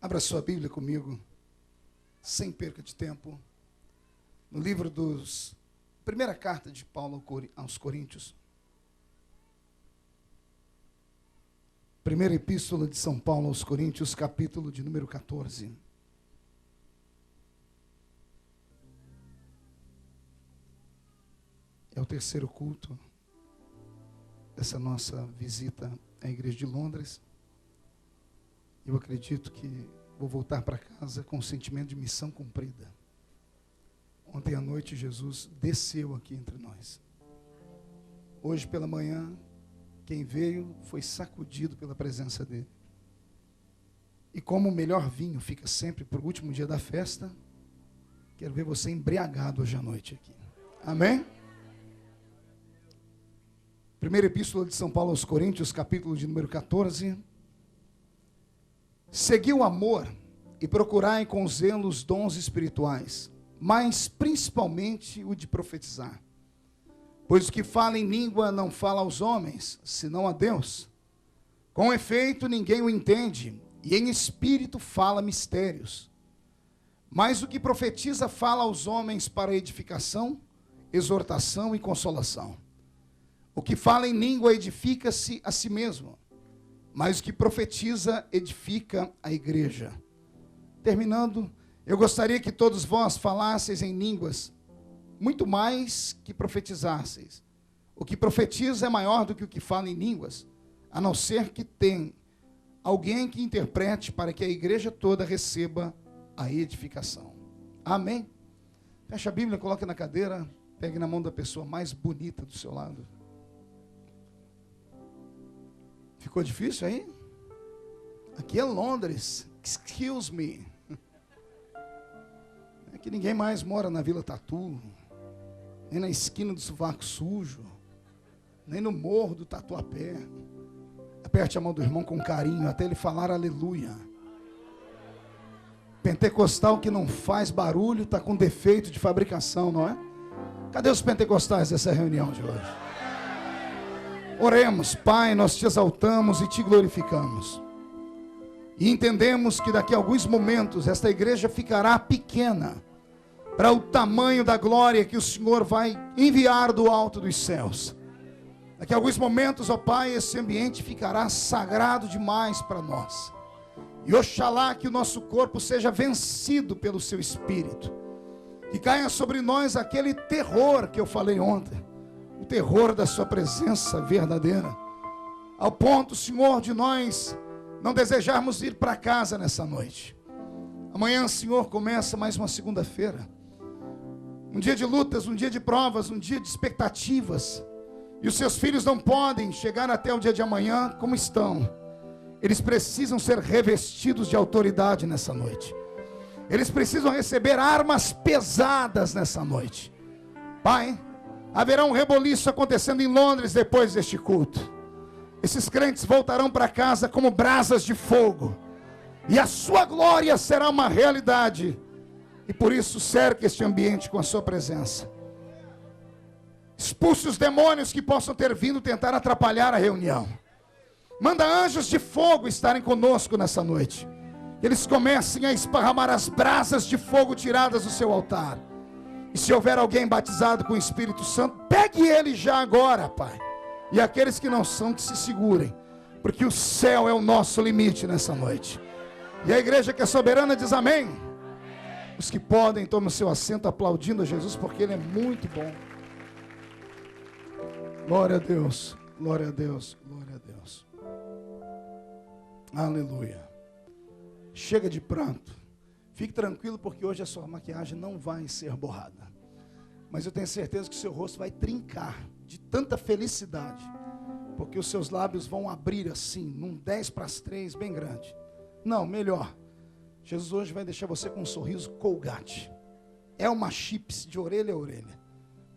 Abra sua Bíblia comigo, sem perca de tempo, no livro primeira carta de Paulo aos Coríntios. Primeira epístola de São Paulo aos Coríntios, capítulo de número 14. É o terceiro culto dessa nossa visita à igreja de Londres. Eu acredito que vou voltar para casa com o sentimento de missão cumprida. Ontem à noite Jesus desceu aqui entre nós. Hoje pela manhã, quem veio foi sacudido pela presença dele. E como o melhor vinho fica sempre para o último dia da festa, quero ver você embriagado hoje à noite aqui. Amém? Primeira epístola de São Paulo aos Coríntios, capítulo de número 14. Segui o amor e procurai com zelo os dons espirituais, mas principalmente o de profetizar. Pois o que fala em língua não fala aos homens, senão a Deus. Com efeito, ninguém o entende, e em espírito fala mistérios. Mas o que profetiza fala aos homens para edificação, exortação e consolação. O que fala em língua edifica-se a si mesmo, mas o que profetiza edifica a igreja. Terminando, eu gostaria que todos vós falasseis em línguas, muito mais que profetizasseis. O que profetiza é maior do que o que fala em línguas, a não ser que tenha alguém que interprete para que a igreja toda receba a edificação. Amém? Feche a Bíblia, coloque na cadeira, pegue na mão da pessoa mais bonita do seu lado. Ficou difícil aí? Aqui é Londres. Excuse me. É que ninguém mais mora na Vila Tatu, nem na esquina do Sovaco Sujo, nem no morro do Tatuapé. Aperte a mão do irmão com carinho, até ele falar aleluia. Pentecostal que não faz barulho, está com defeito de fabricação, não é? Cadê os pentecostais dessa reunião de hoje? Oremos. Pai, nós te exaltamos e te glorificamos. E entendemos que daqui a alguns momentos esta igreja ficará pequena para o tamanho da glória que o Senhor vai enviar do alto dos céus. Daqui a alguns momentos, ó Pai, esse ambiente ficará sagrado demais para nós. E oxalá que o nosso corpo seja vencido pelo seu Espírito. Que caia sobre nós aquele terror que eu falei ontem. O terror da sua presença verdadeira. Ao ponto, Senhor, de nós não desejarmos ir para casa nessa noite. Amanhã, Senhor, começa mais uma segunda-feira. Um dia de lutas, um dia de provas, um dia de expectativas. E os seus filhos não podem chegar até o dia de amanhã como estão. Eles precisam ser revestidos de autoridade nessa noite. Eles precisam receber armas pesadas nessa noite. Pai, haverá um reboliço acontecendo em Londres depois deste culto. Esses crentes voltarão para casa como brasas de fogo. E a sua glória será uma realidade. E por isso cerque este ambiente com a sua presença. Expulse os demônios que possam ter vindo tentar atrapalhar a reunião. Manda anjos de fogo estarem conosco nessa noite. Eles comecem a esparramar as brasas de fogo tiradas do seu altar. E se houver alguém batizado com o Espírito Santo, pegue ele já agora, Pai. E aqueles que não são, que se segurem. Porque o céu é o nosso limite nessa noite. E a igreja que é soberana diz amém. Os que podem, tomem o seu assento aplaudindo a Jesus, porque Ele é muito bom. Glória a Deus, glória a Deus, glória a Deus. Aleluia. Chega de pranto. Fique tranquilo, porque hoje a sua maquiagem não vai ser borrada. Mas eu tenho certeza que o seu rosto vai trincar de tanta felicidade. Porque os seus lábios vão abrir assim, num 10 para as 3, bem grande. Não, melhor. Jesus hoje vai deixar você com um sorriso Colgate. É uma chips de orelha a orelha.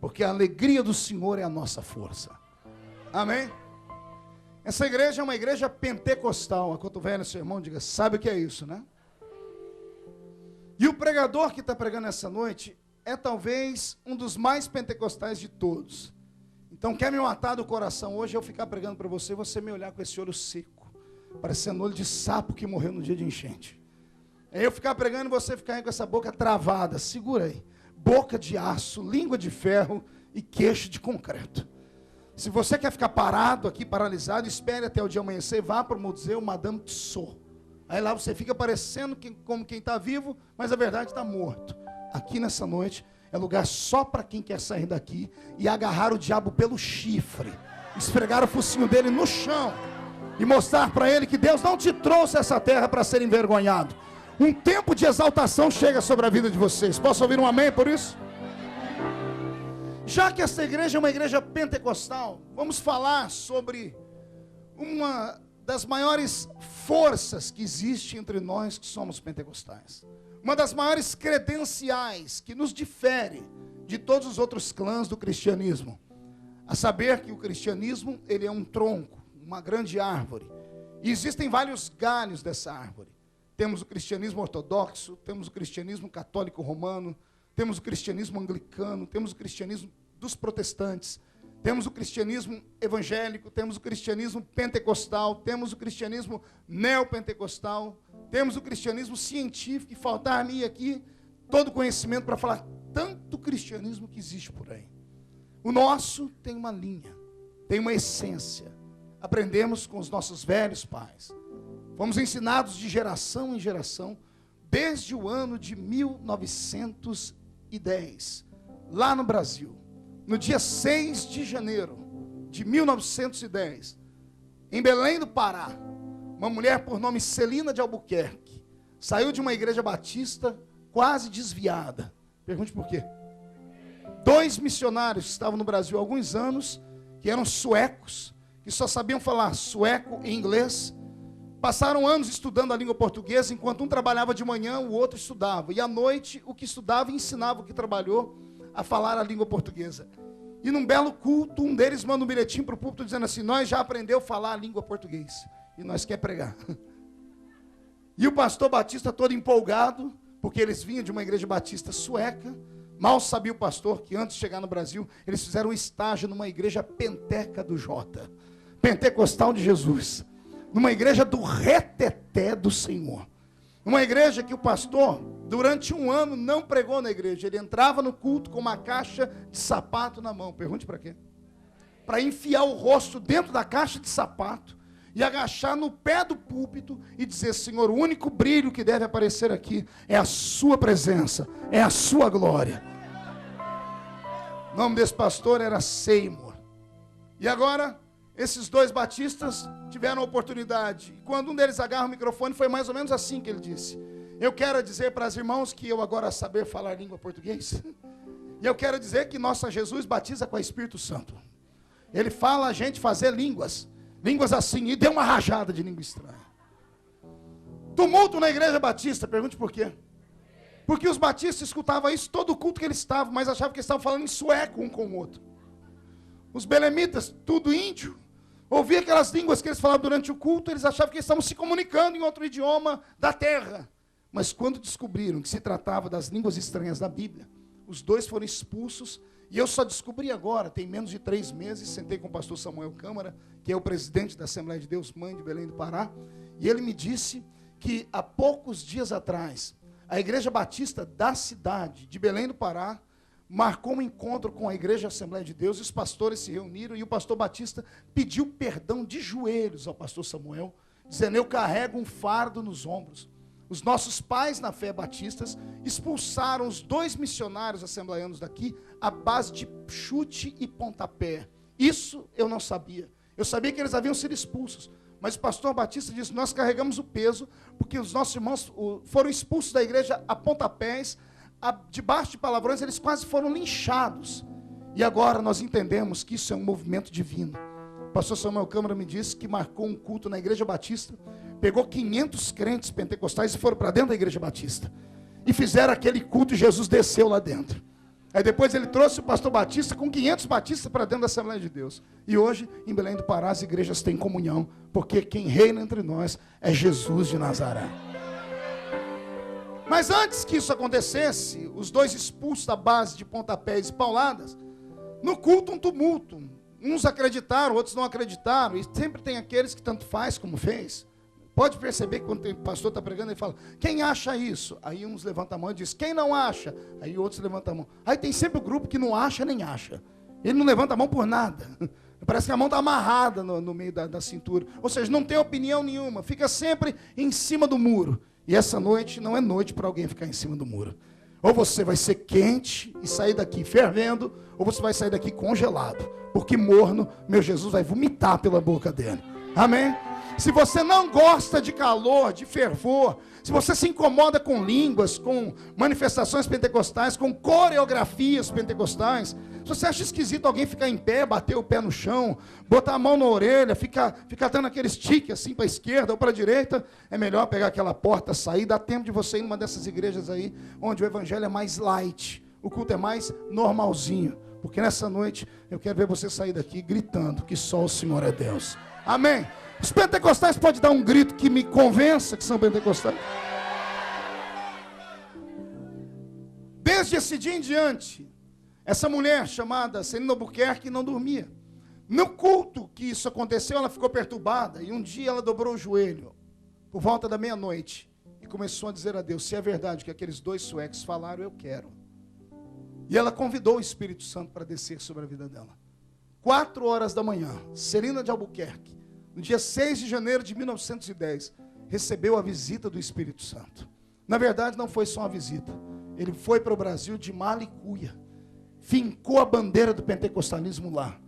Porque a alegria do Senhor é a nossa força. Amém? Essa igreja é uma igreja pentecostal. A cotovela, seu irmão, diga, sabe o que é isso, né? E o pregador que está pregando essa noite é talvez um dos mais pentecostais de todos. Então quer me matar do coração hoje, eu ficar pregando para você, e você me olhar com esse olho seco, parecendo olho de sapo que morreu no dia de enchente. É eu ficar pregando e você ficar aí com essa boca travada. Segura aí. Boca de aço, língua de ferro e queixo de concreto. Se você quer ficar parado aqui, paralisado, espere até o dia amanhecer, vá para o museu Madame Tussauds. Aí lá você fica parecendo como quem está vivo, mas a verdade está morto. Aqui nessa noite é lugar só para quem quer sair daqui e agarrar o diabo pelo chifre, esfregar o focinho dele no chão e mostrar para ele que Deus não te trouxe essa terra para ser envergonhado. Um tempo de exaltação chega sobre a vida de vocês. Posso ouvir um amém por isso? Já que esta igreja é uma igreja pentecostal, vamos falar sobre uma das maiores forças que existe entre nós que somos pentecostais. Uma das maiores credenciais que nos difere de todos os outros clãs do cristianismo. A saber que o cristianismo, ele é um tronco, uma grande árvore. E existem vários galhos dessa árvore. Temos o cristianismo ortodoxo, temos o cristianismo católico romano, temos o cristianismo anglicano, temos o cristianismo dos protestantes, temos o cristianismo evangélico, temos o cristianismo pentecostal, temos o cristianismo neopentecostal, temos o cristianismo científico, e faltar-me aqui todo conhecimento para falar tanto cristianismo que existe por aí. O nosso tem uma linha, tem uma essência. Aprendemos com os nossos velhos pais. Fomos ensinados de geração em geração, desde o ano de 1910, lá no Brasil. No dia 6 de janeiro de 1910, em Belém do Pará, uma mulher por nome Celina de Albuquerque, saiu de uma igreja batista quase desviada. Pergunte por quê? 2 missionários que estavam no Brasil há alguns anos, que eram suecos, que só sabiam falar sueco e inglês, passaram anos estudando a língua portuguesa, enquanto um trabalhava de manhã, o outro estudava. E à noite, o que estudava ensinava o que trabalhou a falar a língua portuguesa. E num belo culto, um deles manda um bilhetinho para o púlpito dizendo assim: nós já aprendeu a falar a língua portuguesa e nós quer pregar. E o pastor batista todo empolgado, porque eles vinham de uma igreja batista sueca. Mal sabia o pastor que antes de chegar no Brasil, eles fizeram um estágio numa igreja penteca do Jota, pentecostal de Jesus, numa igreja do reteté do Senhor. Uma igreja que o pastor, durante um ano, não pregou na igreja. Ele entrava no culto com uma caixa de sapato na mão. Pergunte para quê? Para enfiar o rosto dentro da caixa de sapato e agachar no pé do púlpito e dizer: Senhor, o único brilho que deve aparecer aqui é a sua presença, é a sua glória. O nome desse pastor era Seymour. E agora, esses 2 batistas tiveram a oportunidade. E quando um deles agarra o microfone, foi mais ou menos assim que ele disse: eu quero dizer para os irmãos que eu agora saber falar língua portuguesa. E eu quero dizer que nosso Jesus batiza com o Espírito Santo. Ele fala a gente fazer línguas assim, e deu uma rajada de língua estranha. Tumulto na igreja batista. Pergunte por quê? Porque os batistas escutavam isso todo o culto que eles estavam, mas achavam que eles estavam falando em sueco um com o outro. Os belemitas, tudo índio, ouvia aquelas línguas que eles falavam durante o culto, eles achavam que eles estavam se comunicando em outro idioma da terra. Mas quando descobriram que se tratava das línguas estranhas da Bíblia, os 2 foram expulsos. E eu só descobri agora, tem menos de 3 meses, sentei com o pastor Samuel Câmara, que é o presidente da Assembleia de Deus, mãe de Belém do Pará, e ele me disse que há poucos dias atrás, a Igreja Batista da cidade de Belém do Pará marcou um encontro com a Igreja Assembleia de Deus, e os pastores se reuniram, e o pastor Batista pediu perdão de joelhos ao pastor Samuel, dizendo: eu carrego um fardo nos ombros. Os nossos pais na fé batistas expulsaram os 2 missionários assembleianos daqui à base de chute e pontapé. Isso eu não sabia. Eu sabia que eles haviam sido expulsos. Mas o pastor Batista disse: nós carregamos o peso, porque os nossos irmãos foram expulsos da igreja a pontapés, debaixo de palavrões, eles quase foram linchados. E agora nós entendemos que isso é um movimento divino. O pastor Samuel Câmara me disse que marcou um culto na igreja batista, pegou 500 crentes pentecostais e foram para dentro da igreja batista. E fizeram aquele culto e Jesus desceu lá dentro. Aí depois ele trouxe o pastor Batista com 500 batistas para dentro da Assembleia de Deus. E hoje, em Belém do Pará, as igrejas têm comunhão, porque quem reina entre nós é Jesus de Nazaré. Mas antes que isso acontecesse, os 2 expulsos da base de pontapés e pauladas, no culto um tumulto. Uns acreditaram, outros não acreditaram. E sempre tem aqueles que tanto faz como fez. Pode perceber que quando o pastor está pregando, ele fala, quem acha isso? Aí uns levantam a mão e diz, quem não acha? Aí outros levantam a mão. Aí tem sempre o grupo que não acha nem acha. Ele não levanta a mão por nada. Parece que a mão está amarrada no meio da cintura. Ou seja, não tem opinião nenhuma. Fica sempre em cima do muro. E essa noite não é noite para alguém ficar em cima do muro. Ou você vai ser quente e sair daqui fervendo, ou você vai sair daqui congelado. Porque morno, meu Jesus vai vomitar pela boca dele. Amém? Se você não gosta de calor, de fervor, se você se incomoda com línguas, com manifestações pentecostais, com coreografias pentecostais, se você acha esquisito alguém ficar em pé, bater o pé no chão, botar a mão na orelha, ficar dando aquele stick assim para a esquerda ou para a direita, é melhor pegar aquela porta, sair, dá tempo de você ir numa dessas igrejas aí, onde o evangelho é mais light, o culto é mais normalzinho, porque nessa noite eu quero ver você sair daqui gritando que só o Senhor é Deus. Amém? Os pentecostais podem dar um grito que me convença que são pentecostais? Desde esse dia em diante, essa mulher chamada Celina Albuquerque não dormia. No culto que isso aconteceu, ela ficou perturbada. E um dia ela dobrou o joelho, por volta da meia-noite, e começou a dizer a Deus, se é verdade que aqueles 2 suecos falaram, eu quero. E ela convidou o Espírito Santo para descer sobre a vida dela. 4 horas da manhã, Celina de Albuquerque, no dia 6 de janeiro de 1910, recebeu a visita do Espírito Santo. Na verdade, não foi só uma visita. Ele foi para o Brasil de mala e cuia. Fincou a bandeira do pentecostalismo lá.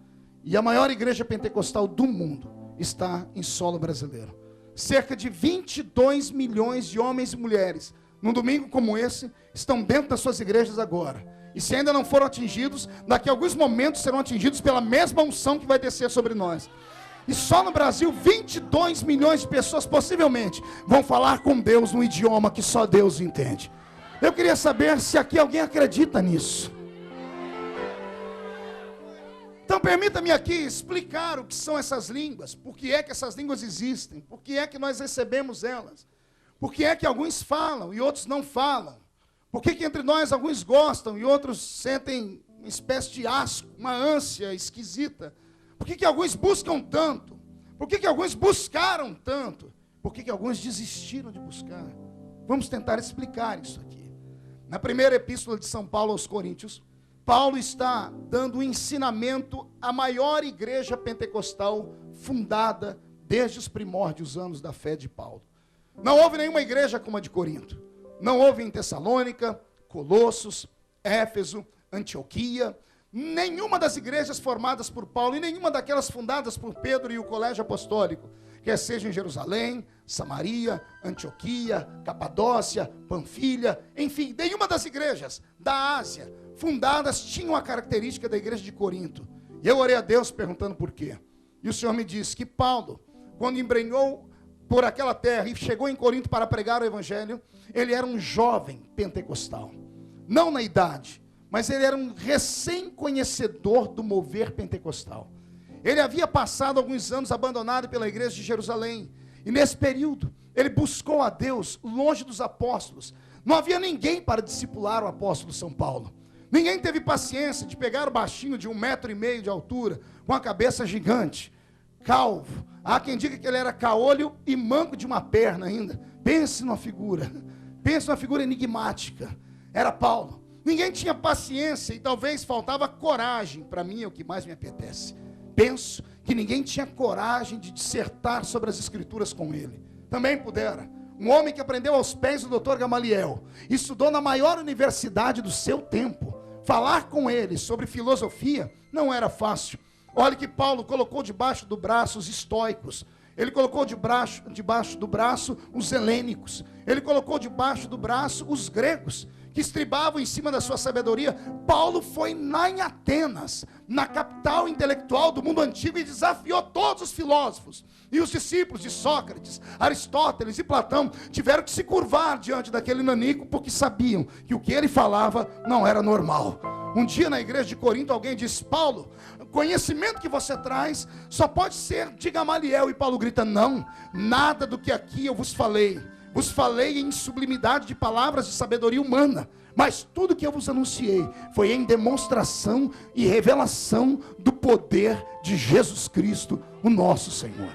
E a maior igreja pentecostal do mundo está em solo brasileiro. Cerca de 22 milhões de homens e mulheres, num domingo como esse, estão dentro das suas igrejas agora. E se ainda não foram atingidos, daqui a alguns momentos serão atingidos pela mesma unção que vai descer sobre nós. E só no Brasil, 22 milhões de pessoas, possivelmente, vão falar com Deus num idioma que só Deus entende. Eu queria saber se aqui alguém acredita nisso. Então permita-me aqui explicar o que são essas línguas, por que é que essas línguas existem, por que é que nós recebemos elas, por que é que alguns falam e outros não falam, por que entre nós alguns gostam e outros sentem uma espécie de asco, uma ânsia esquisita. Por que alguns buscam tanto? Por que alguns buscaram tanto? Por que alguns desistiram de buscar? Vamos tentar explicar isso aqui. Na primeira epístola de São Paulo aos Coríntios, Paulo está dando um ensinamento à maior igreja pentecostal fundada desde os primórdios anos da fé de Paulo. Não houve nenhuma igreja como a de Corinto. Não houve em Tessalônica, Colossos, Éfeso, Antioquia. Nenhuma das igrejas formadas por Paulo e nenhuma daquelas fundadas por Pedro e o colégio apostólico, quer seja em Jerusalém, Samaria, Antioquia, Capadócia, Panfilha, enfim, nenhuma das igrejas da Ásia fundadas tinham a característica da igreja de Corinto. E eu orei a Deus perguntando por quê. E o Senhor me disse que Paulo, quando embrenhou por aquela terra e chegou em Corinto para pregar o evangelho, ele era um jovem pentecostal. Não na idade, mas ele era um recém-conhecedor do mover pentecostal. Ele havia passado alguns anos abandonado pela igreja de Jerusalém. E nesse período, ele buscou a Deus longe dos apóstolos. Não havia ninguém para discipular o apóstolo São Paulo. Ninguém teve paciência de pegar o baixinho de 1,5 metro de altura, com a cabeça gigante, calvo. Há quem diga que ele era caolho e manco de uma perna ainda. Pense numa figura enigmática. Era Paulo. Ninguém tinha paciência e talvez faltava coragem. Para mim é o que mais me apetece. Penso que ninguém tinha coragem de dissertar sobre as escrituras com ele. Também pudera. Um homem que aprendeu aos pés do Dr. Gamaliel, estudou na maior universidade do seu tempo. Falar com ele sobre filosofia não era fácil. Olha que Paulo colocou debaixo do braço os estoicos. Ele colocou debaixo do braço os helênicos. Ele colocou debaixo do braço os gregos, que estribavam em cima da sua sabedoria. Paulo foi lá em Atenas, na capital intelectual do mundo antigo, e desafiou todos os filósofos. E os discípulos de Sócrates, Aristóteles e Platão tiveram que se curvar diante daquele nanico, porque sabiam que o que ele falava não era normal. Um dia na igreja de Corinto alguém disse: Paulo, o conhecimento que você traz só pode ser de Gamaliel. E Paulo grita: não, nada do que aqui eu vos falei em sublimidade de palavras de sabedoria humana, mas tudo que eu vos anunciei foi em demonstração e revelação do poder de Jesus Cristo, o nosso Senhor.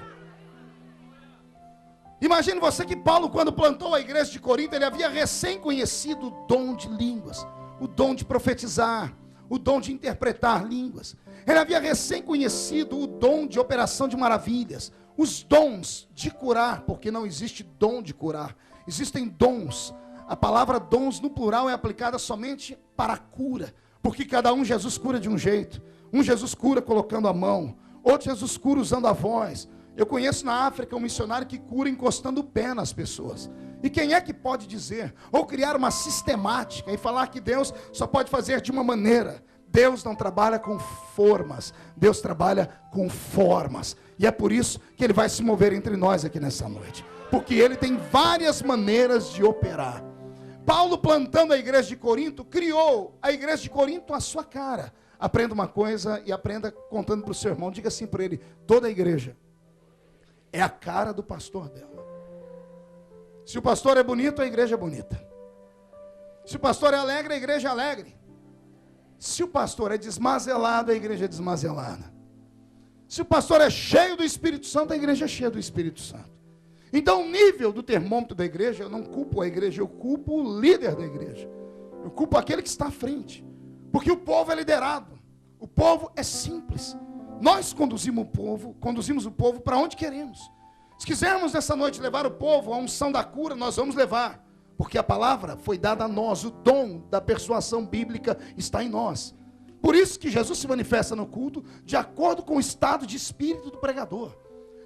Imagine você que Paulo, quando plantou a igreja de Corinto, ele havia recém conhecido o dom de línguas, o dom de profetizar, o dom de interpretar línguas. Ele havia recém conhecido o dom de operação de maravilhas, os dons de curar, porque não existe dom de curar, existem dons. A palavra dons no plural é aplicada somente para a cura, porque cada um Jesus cura de um jeito. Um Jesus cura colocando a mão, outro Jesus cura usando a voz. Eu conheço na África um missionário que cura encostando o pé nas pessoas. E quem é que pode dizer, ou criar uma sistemática e falar que Deus só pode fazer de uma maneira? Deus não trabalha com formas, Deus trabalha com formas. E é por isso que Ele vai se mover entre nós aqui nessa noite. Porque Ele tem várias maneiras de operar. Paulo, plantando a igreja de Corinto, criou a igreja de Corinto à sua cara. Aprenda uma coisa e aprenda contando para o seu irmão. Diga assim para ele: toda a igreja é a cara do pastor dela. Se o pastor é bonito, a igreja é bonita. Se o pastor é alegre, a igreja é alegre. Se o pastor é desmazelado, a igreja é desmazelada. Se o pastor é cheio do Espírito Santo, a igreja é cheia do Espírito Santo. Então o nível do termômetro da igreja, eu não culpo a igreja, eu culpo o líder da igreja. Eu culpo aquele que está à frente. Porque o povo é liderado. O povo é simples. Nós conduzimos o povo para onde queremos. Se quisermos nessa noite levar o povo à unção da cura, nós vamos levar. Porque a palavra foi dada a nós, o dom da persuasão bíblica está em nós. Por isso que Jesus se manifesta no culto de acordo com o estado de espírito do pregador.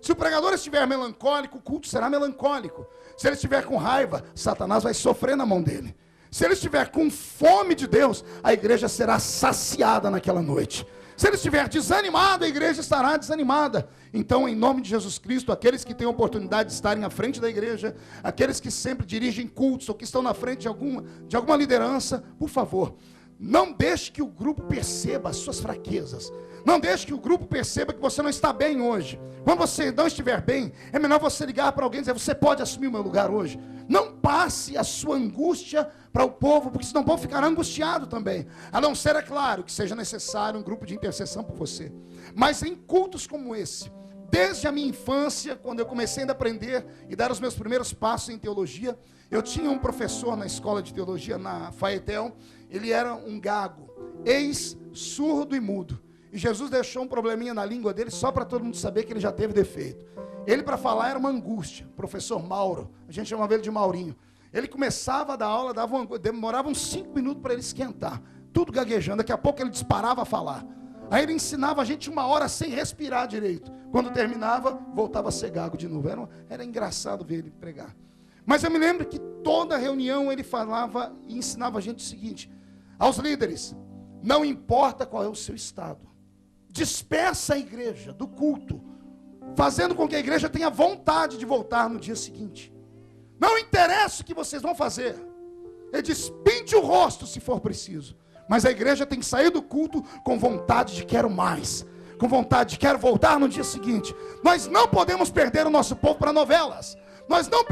Se o pregador estiver melancólico, o culto será melancólico. Se ele estiver com raiva, Satanás vai sofrer na mão dele. Se ele estiver com fome de Deus, a igreja será saciada naquela noite. Se ele estiver desanimado, a igreja estará desanimada. Então, em nome de Jesus Cristo, aqueles que têm a oportunidade de estarem à frente da igreja, aqueles que sempre dirigem cultos ou que estão na frente de alguma liderança, por favor, não deixe que o grupo perceba as suas fraquezas. Não deixe que o grupo perceba que você não está bem hoje. Quando você não estiver bem, é melhor você ligar para alguém e dizer: você pode assumir o meu lugar hoje. Não passe a sua angústia para o povo, porque senão o povo ficará angustiado também. A não ser, é claro, que seja necessário um grupo de intercessão por você. Mas em cultos como esse, desde a minha infância, quando eu comecei a aprender e dar os meus primeiros passos em teologia, eu tinha um professor na escola de teologia, na Faetel. Ele era um gago, ex-surdo e mudo. E Jesus deixou um probleminha na língua dele só para todo mundo saber que ele já teve defeito. Ele, para falar, era uma angústia. Professor Mauro, a gente chamava ele de Maurinho. Ele começava a dar aula, demorava uns 5 minutos para ele esquentar. Tudo gaguejando, daqui a pouco ele disparava a falar. Aí ele ensinava a gente 1 hora sem respirar direito. Quando terminava, voltava a ser gago de novo. Era engraçado ver ele pregar. Mas eu me lembro que toda reunião ele falava e ensinava a gente o seguinte: aos líderes, não importa qual é o seu estado, dispersa a igreja do culto, fazendo com que a igreja tenha vontade de voltar no dia seguinte. Não interessa o que vocês vão fazer. Ele diz: pinte o rosto se for preciso. Mas a igreja tem que sair do culto com vontade de quero mais, com vontade de quero voltar no dia seguinte. Nós não podemos perder o nosso povo para novelas. Nós não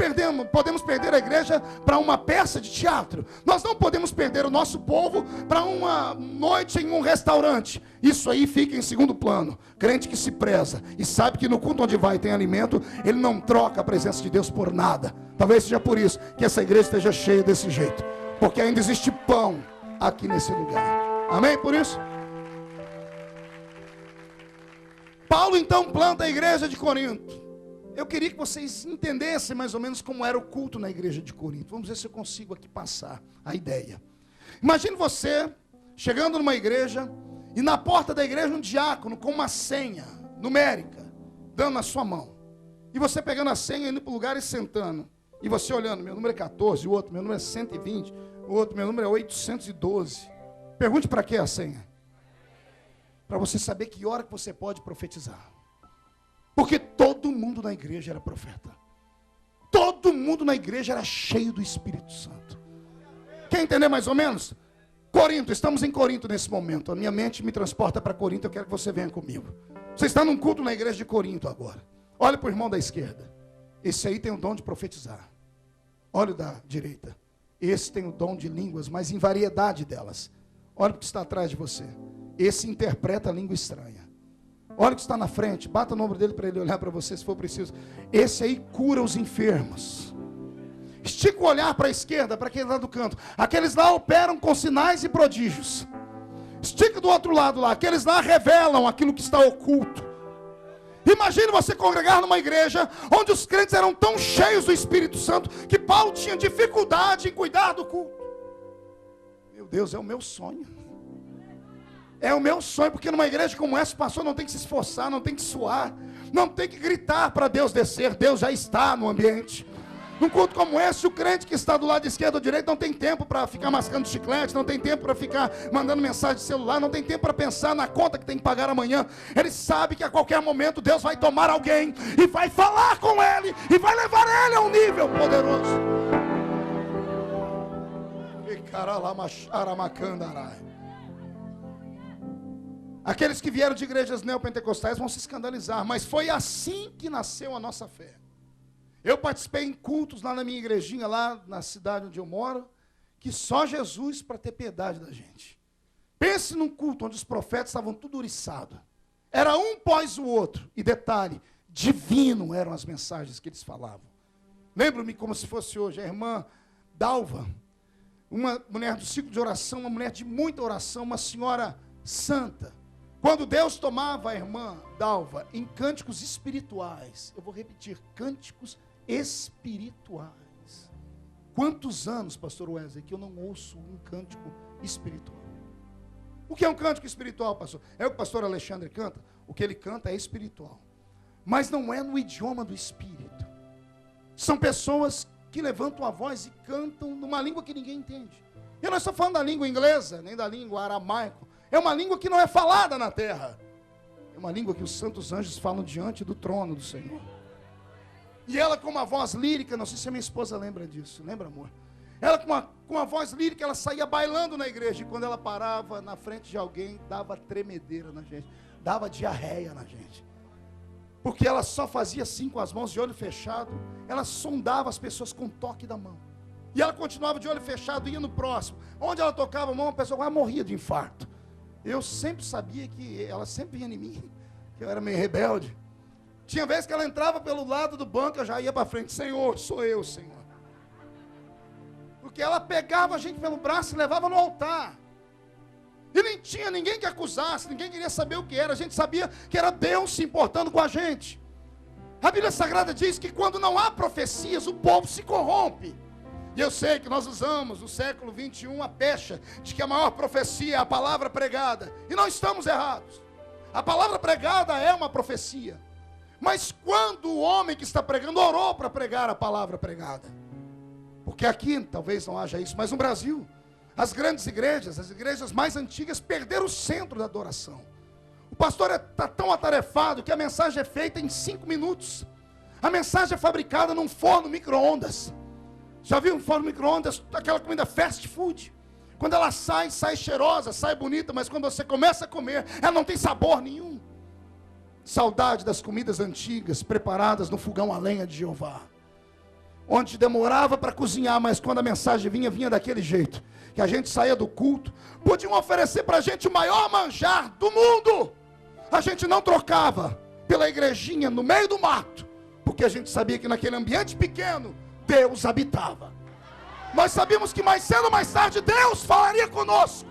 podemos perder a igreja para uma peça de teatro. Nós não podemos perder o nosso povo para uma noite em um restaurante. Isso aí fica em segundo plano. Crente que se preza e sabe que no culto onde vai tem alimento, ele não troca a presença de Deus por nada. Talvez seja por isso que essa igreja esteja cheia desse jeito. Porque ainda existe pão aqui nesse lugar. Amém? Por isso, Paulo então planta a igreja de Corinto. Eu queria que vocês entendessem mais ou menos como era o culto na igreja de Corinto. Vamos ver se eu consigo aqui passar a ideia. Imagine você chegando numa igreja e na porta da igreja um diácono com uma senha numérica dando na sua mão. E você pegando a senha, indo para o lugar e sentando. E você olhando: meu número é 14, o outro, meu número é 120, o outro, meu número é 812. Pergunte para que a senha? Para você saber que hora que você pode profetizar. Porque todo mundo na igreja era profeta. Todo mundo na igreja era cheio do Espírito Santo. Quer entender mais ou menos? Corinto, estamos em Corinto nesse momento. A minha mente me transporta para Corinto, eu quero que você venha comigo. Você está num culto na igreja de Corinto agora. Olha para o irmão da esquerda. Esse aí tem o dom de profetizar. Olha o da direita. Esse tem o dom de línguas, mas em variedade delas. Olha o que está atrás de você. Esse interpreta a língua estranha. Olha o que está na frente, bata no ombro dele para ele olhar para você se for preciso. Esse aí cura os enfermos. Estica o olhar para a esquerda, para aquele lado do canto. Aqueles lá operam com sinais e prodígios. Estica do outro lado lá, aqueles lá revelam aquilo que está oculto. Imagine você congregar numa igreja onde os crentes eram tão cheios do Espírito Santo que Paulo tinha dificuldade em cuidar do culto. Meu Deus, é o meu sonho. É o meu sonho, porque numa igreja como essa, o pastor não tem que se esforçar, não tem que suar, não tem que gritar para Deus descer, Deus já está no ambiente. Num culto como esse, o crente que está do lado esquerdo ou direito não tem tempo para ficar mascando chiclete, não tem tempo para ficar mandando mensagem de celular, não tem tempo para pensar na conta que tem que pagar amanhã. Ele sabe que a qualquer momento Deus vai tomar alguém e vai falar com ele e vai levar ele a um nível poderoso. Aqueles que vieram de igrejas neopentecostais vão se escandalizar, mas foi assim que nasceu a nossa fé. Eu participei em cultos lá na minha igrejinha, lá na cidade onde eu moro, que só Jesus para ter piedade da gente. Pense num culto onde os profetas estavam tudo ouriçados. Era um pós o outro. E detalhe, divino eram as mensagens que eles falavam. Lembro-me como se fosse hoje, a irmã Dalva, uma mulher do ciclo de oração, uma mulher de muita oração, uma senhora santa. Quando Deus tomava a irmã Dalva em cânticos espirituais, eu vou repetir, cânticos espirituais. Quantos anos, pastor Wesley, que eu não ouço um cântico espiritual? O que é um cântico espiritual, pastor? É o que o pastor Alexandre canta? O que ele canta é espiritual. Mas não é no idioma do espírito. São pessoas que levantam a voz e cantam numa língua que ninguém entende. Eu não estou falando da língua inglesa, nem da língua aramaico. É uma língua que não é falada na terra. É uma língua que os santos anjos falam diante do trono do Senhor. E ela com uma voz lírica, não sei se a minha esposa lembra disso. Lembra, amor? Ela com uma voz lírica, ela saía bailando na igreja. E quando ela parava na frente de alguém, dava tremedeira na gente. Dava diarreia na gente. Porque ela só fazia assim com as mãos de olho fechado. Ela sondava as pessoas com o toque da mão. E ela continuava de olho fechado, ia no próximo. Onde ela tocava a mão, a pessoa quase morria de infarto. Eu sempre sabia que ela sempre vinha em mim, que eu era meio rebelde. Tinha vezes que ela entrava pelo lado do banco, eu já ia para frente, Senhor, sou eu, Senhor. Porque ela pegava a gente pelo braço e levava no altar. E nem tinha ninguém que acusasse, ninguém queria saber o que era, a gente sabia que era Deus se importando com a gente. A Bíblia Sagrada diz que quando não há profecias, o povo se corrompe. E eu sei que nós usamos no século 21 a pecha de que a maior profecia é a palavra pregada. E não estamos errados. A palavra pregada é uma profecia. Mas quando o homem que está pregando orou para pregar a palavra pregada? Porque aqui talvez não haja isso, mas no Brasil, as grandes igrejas, as igrejas mais antigas perderam o centro da adoração. O pastor está tão atarefado que a mensagem é feita em 5 minutos. A mensagem é fabricada num forno micro-ondas. Já viu um forno micro-ondas, aquela comida fast food? Quando ela sai cheirosa, sai bonita, mas quando você começa a comer, ela não tem sabor nenhum. Saudade das comidas antigas, preparadas no fogão a lenha de Jeová. Onde demorava para cozinhar, mas quando a mensagem vinha, vinha daquele jeito. Que a gente saía do culto, podiam oferecer para a gente o maior manjar do mundo. A gente não trocava pela igrejinha no meio do mato, porque a gente sabia que naquele ambiente pequeno, Deus habitava. Nós sabíamos que mais cedo ou mais tarde Deus falaria conosco.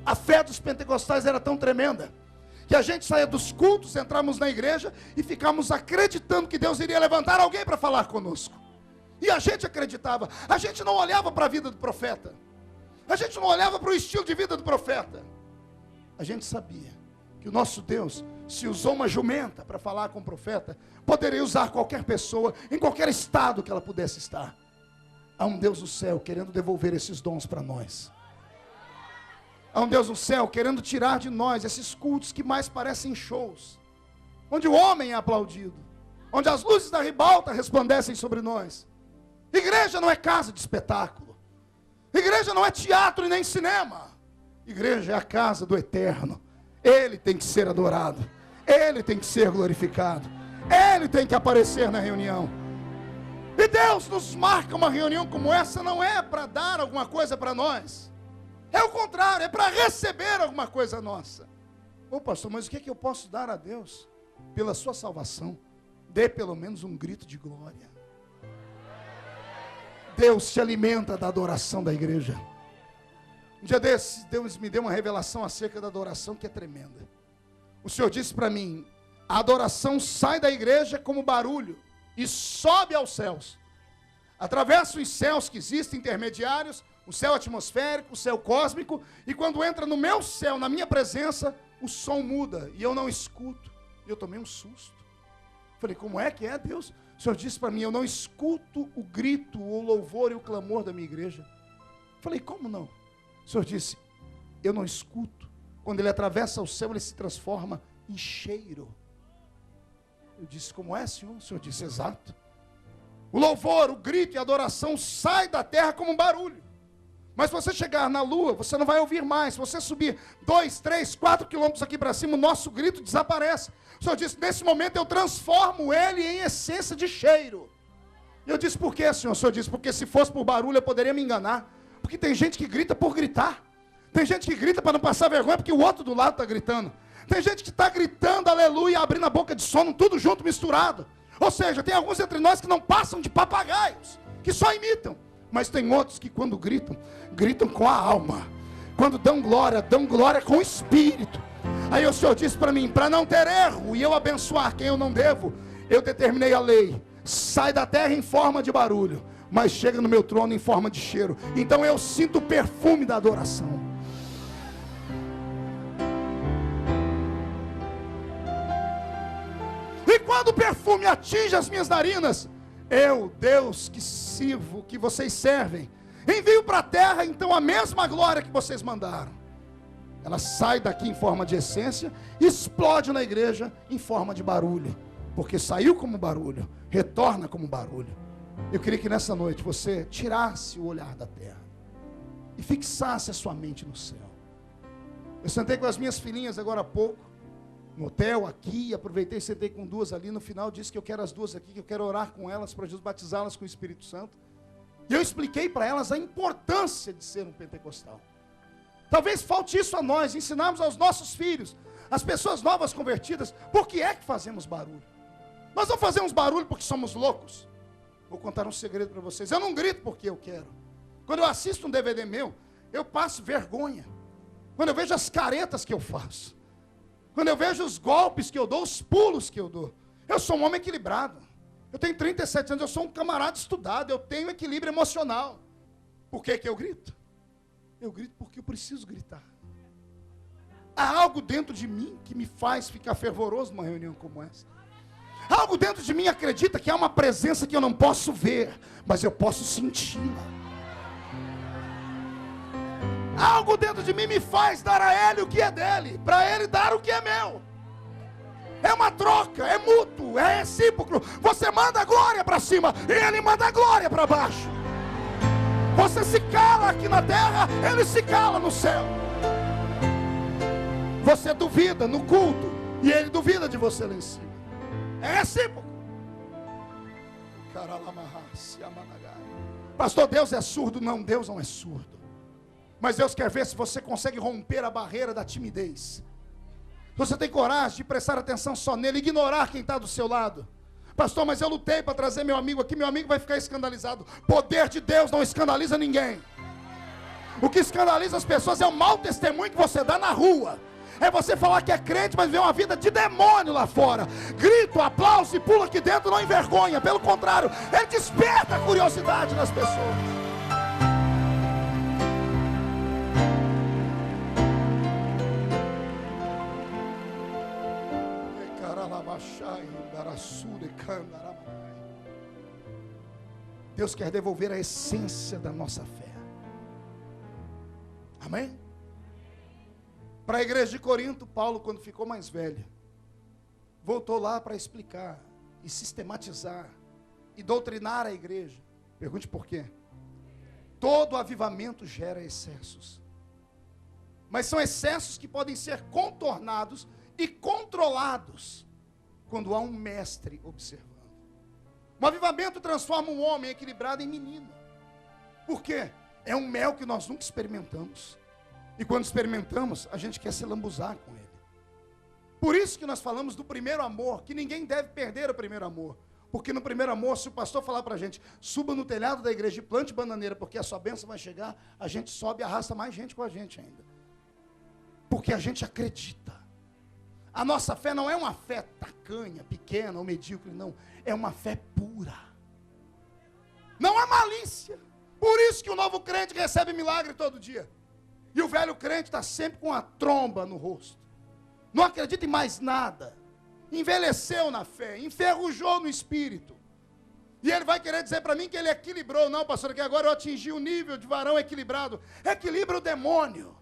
A fé dos pentecostais era tão tremenda que a gente saía dos cultos, entrávamos na igreja e ficávamos acreditando que Deus iria levantar alguém para falar conosco. E a gente acreditava. A gente não olhava para a vida do profeta. A gente não olhava para o estilo de vida do profeta. A gente sabia que o nosso Deus, se usou uma jumenta para falar com o profeta, poderia usar qualquer pessoa, em qualquer estado que ela pudesse estar. Há um Deus no céu querendo devolver esses dons para nós. Há um Deus no céu querendo tirar de nós esses cultos que mais parecem shows, onde o homem é aplaudido, onde as luzes da ribalta resplandecem sobre nós. Igreja não é casa de espetáculo. Igreja não é teatro e nem cinema. Igreja é a casa do eterno. Ele tem que ser adorado. Ele tem que ser glorificado. Ele tem que aparecer na reunião. E Deus nos marca uma reunião como essa, não é para dar alguma coisa para nós. É o contrário, é para receber alguma coisa nossa. Ô pastor, mas o que é que eu posso dar a Deus pela sua salvação? Dê pelo menos um grito de glória. Deus se alimenta da adoração da igreja. Um dia desses, Deus me deu uma revelação acerca da adoração que é tremenda. O Senhor disse para mim: a adoração sai da igreja como barulho e sobe aos céus. Atravessa os céus que existem, intermediários, o céu atmosférico, o céu cósmico, e quando entra no meu céu, na minha presença, o som muda e eu não escuto. E eu tomei um susto. Falei, como é que é, Deus? O Senhor disse para mim: eu não escuto o grito, o louvor e o clamor da minha igreja. Falei, como não? O Senhor disse: eu não escuto. Quando ele atravessa o céu, ele se transforma em cheiro. Eu disse, como é, Senhor? O Senhor disse, exato. O louvor, o grito e a adoração sai da terra como um barulho. Mas se você chegar na lua, você não vai ouvir mais. Se você subir 2, 3, 4 quilômetros aqui para cima, o nosso grito desaparece. O Senhor disse, nesse momento eu transformo ele em essência de cheiro. E eu disse, por quê, Senhor? O Senhor disse, porque se fosse por barulho eu poderia me enganar. Porque tem gente que grita por gritar. Tem gente que grita para não passar vergonha porque o outro do lado está gritando. Tem gente que está gritando aleluia, abrindo a boca de sono, tudo junto, misturado. Ou seja, tem alguns entre nós que não passam de papagaios, que só imitam. Mas tem outros que quando gritam, gritam com a alma. Quando dão glória com o espírito. Aí o Senhor disse para mim, para não ter erro e eu abençoar quem eu não devo, eu determinei a lei. Sai da terra em forma de barulho, mas chega no meu trono em forma de cheiro. Então eu sinto o perfume da adoração. E quando o perfume atinge as minhas narinas, eu, Deus que sirvo, que vocês servem, envio para a terra então a mesma glória que vocês mandaram. Ela sai daqui em forma de essência e explode na igreja em forma de barulho. Porque saiu como barulho, retorna como barulho. Eu queria que nessa noite você tirasse o olhar da terra e fixasse a sua mente no céu. Eu sentei com as minhas filhinhas agora há pouco, no hotel aqui, aproveitei e sentei com duas ali. No final disse que eu quero as duas aqui, que eu quero orar com elas para Jesus batizá-las com o Espírito Santo. E eu expliquei para elas a importância de ser um pentecostal. Talvez falte isso a nós, ensinarmos aos nossos filhos, as pessoas novas convertidas, por que é que fazemos barulho? Nós não fazemos barulho porque somos loucos. Vou contar um segredo para vocês. Eu não grito porque eu quero. Quando eu assisto um DVD meu, eu passo vergonha. Quando eu vejo as caretas que eu faço, quando eu vejo os golpes que eu dou, os pulos que eu dou, eu sou um homem equilibrado. Eu tenho 37 anos, eu sou um camarada estudado, eu tenho equilíbrio emocional. Por que que eu grito? Eu grito porque eu preciso gritar. Há algo dentro de mim que me faz ficar fervoroso numa reunião como essa. Algo dentro de mim acredita que há uma presença que eu não posso ver, mas eu posso senti-la. Algo dentro de mim me faz dar a ele o que é dele, para ele dar o que é meu. É uma troca, é mútuo, é recíproco. Você manda a glória para cima e ele manda a glória para baixo. Você se cala aqui na terra, ele se cala no céu. Você duvida no culto e ele duvida de você lá em cima. É recíproco. Pastor, Deus é surdo? Não, Deus não é surdo. Mas Deus quer ver se você consegue romper a barreira da timidez. Se você tem coragem de prestar atenção só nele, ignorar quem está do seu lado. Pastor, mas eu lutei para trazer meu amigo aqui, meu amigo vai ficar escandalizado. Poder de Deus não escandaliza ninguém. O que escandaliza as pessoas é o mau testemunho que você dá na rua. É você falar que é crente, mas vê uma vida de demônio lá fora. Grito, aplauso e pula aqui dentro, não envergonha. Pelo contrário, ele desperta a curiosidade nas pessoas. Deus quer devolver a essência da nossa fé. Amém? Para a igreja de Corinto, Paulo, quando ficou mais velho, voltou lá para explicar e sistematizar e doutrinar a igreja. Pergunte por quê? Todo avivamento gera excessos, mas são excessos que podem ser contornados e controlados quando há um mestre observando. Um avivamento transforma um homem equilibrado em menino. Por quê? É um mel que nós nunca experimentamos. E quando experimentamos, a gente quer se lambuzar com ele. Por isso que nós falamos do primeiro amor, que ninguém deve perder o primeiro amor. Porque no primeiro amor, se o pastor falar para a gente, suba no telhado da igreja e plante bananeira, porque a sua bênção vai chegar, a gente sobe e arrasta mais gente com a gente ainda. Porque a gente acredita. A nossa fé não é uma fé tacanha, pequena ou medíocre, não. É uma fé pura. Não há malícia. Por isso que o novo crente recebe milagre todo dia. E o velho crente está sempre com a tromba no rosto. Não acredita em mais nada. Envelheceu na fé, enferrujou no espírito. E ele vai querer dizer para mim que ele equilibrou. Não, pastor, que agora eu atingi o nível de varão equilibrado. Equilibra o demônio.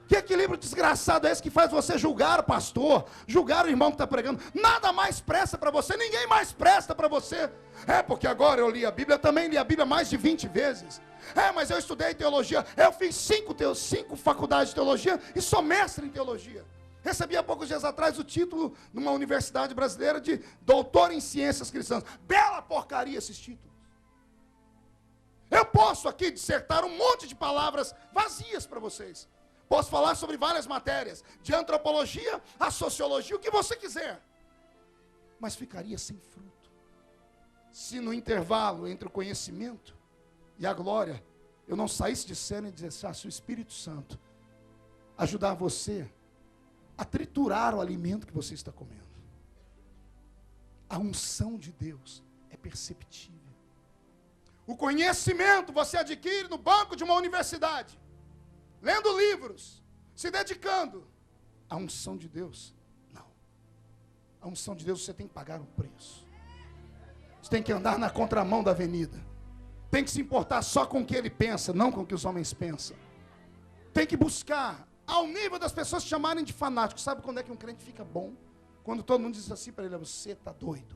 Que equilíbrio desgraçado é esse que faz você julgar o pastor, julgar o irmão que está pregando? Nada mais presta para você, ninguém mais presta para você. É porque agora eu li a Bíblia, eu também li a Bíblia mais de 20 vezes. É, mas eu estudei teologia, eu fiz 5 faculdades de teologia e sou mestre em teologia. Recebi há poucos dias atrás o título numa universidade brasileira de doutor em ciências cristãs. Bela porcaria esses títulos. Eu posso aqui dissertar um monte de palavras vazias para vocês. Posso falar sobre várias matérias, de antropologia a sociologia, o que você quiser. Mas ficaria sem fruto. Se no intervalo entre o conhecimento e a glória, eu não saísse de cena e dissesse, se o Espírito Santo ajudar você a triturar o alimento que você está comendo. A unção de Deus é perceptível. O conhecimento você adquire no banco de uma universidade, lendo livros, se dedicando. A unção de Deus, não. A unção de Deus você tem que pagar um preço. Você tem que andar na contramão da avenida. Tem que se importar só com o que ele pensa, não com o que os homens pensam. Tem que buscar ao nível das pessoas te chamarem de fanático. Sabe quando é que um crente fica bom? Quando todo mundo diz assim para ele, você está doido.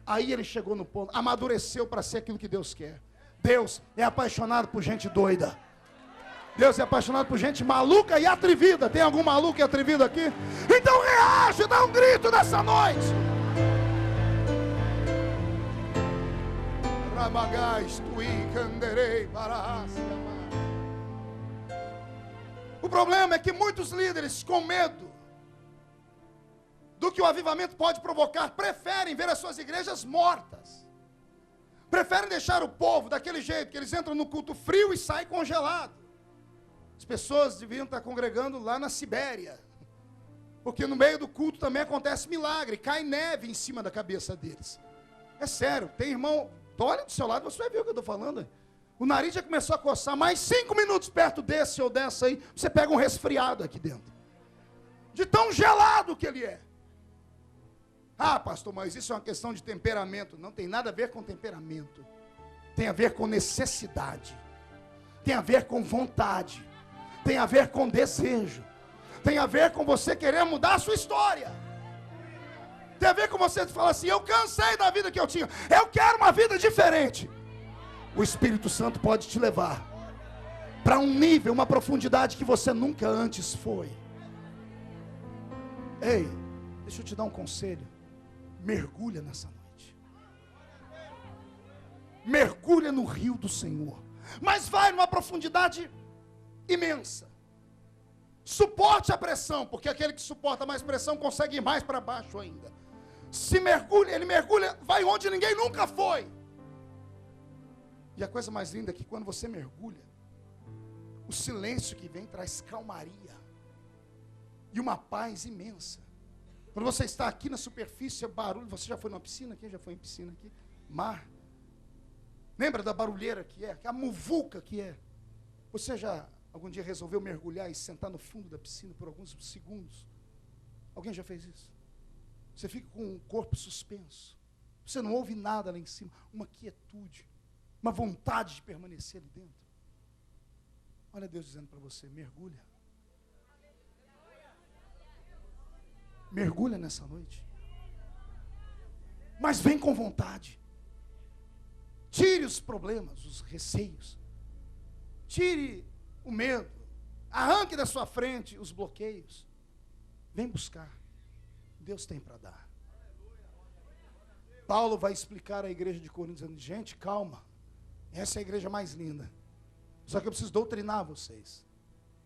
Aí ele chegou no ponto, amadureceu para ser aquilo que Deus quer. Deus é apaixonado por gente doida. Deus é apaixonado por gente maluca e atrevida. Tem algum maluco e atrevido aqui? Então reage, dá um grito nessa noite. O problema é que muitos líderes, com medo do que o avivamento pode provocar, preferem ver as suas igrejas mortas. Preferem deixar o povo daquele jeito, que eles entram no culto frio e saem congelados. As pessoas deviam estar congregando lá na Sibéria, porque no meio do culto também acontece milagre, cai neve em cima da cabeça deles. É sério, tem irmão, olha do seu lado, você vai ver o que eu estou falando. O nariz já começou a coçar, mais 5 minutos perto desse ou dessa aí, você pega um resfriado aqui dentro. De tão gelado que ele é. Ah, pastor, mas isso é uma questão de temperamento. Não tem nada a ver com temperamento. Tem a ver com necessidade. Tem a ver com vontade. Tem a ver com desejo. Tem a ver com você querer mudar a sua história. Tem a ver com você falar assim, eu cansei da vida que eu tinha. Eu quero uma vida diferente. O Espírito Santo pode te levar para um nível, uma profundidade que você nunca antes foi. Ei, deixa eu te dar um conselho. Mergulha nessa noite. Mergulha no rio do Senhor. Mas vai numa profundidade imensa. Suporte a pressão, porque aquele que suporta mais pressão consegue ir mais para baixo ainda. Se mergulha, ele mergulha, vai onde ninguém nunca foi. E a coisa mais linda é que quando você mergulha, o silêncio que vem traz calmaria e uma paz imensa. Quando você está aqui na superfície, é barulho. Você já foi numa piscina? Quem já foi em piscina aqui? Mar. Lembra da barulheira que é? A muvuca que é? Você já algum dia resolveu mergulhar e sentar no fundo da piscina por alguns segundos? Alguém já fez isso? Você fica com o corpo suspenso. Você não ouve nada lá em cima. Uma quietude. Uma vontade de permanecer ali dentro. Olha Deus dizendo para você, mergulha. Mergulha nessa noite. Mas vem com vontade. Tire os problemas, os receios. Tire o medo. Arranque da sua frente os bloqueios. Vem buscar. Deus tem para dar. Paulo vai explicar à igreja de Corinto, dizendo, gente, calma. Essa é a igreja mais linda. Só que eu preciso doutrinar vocês.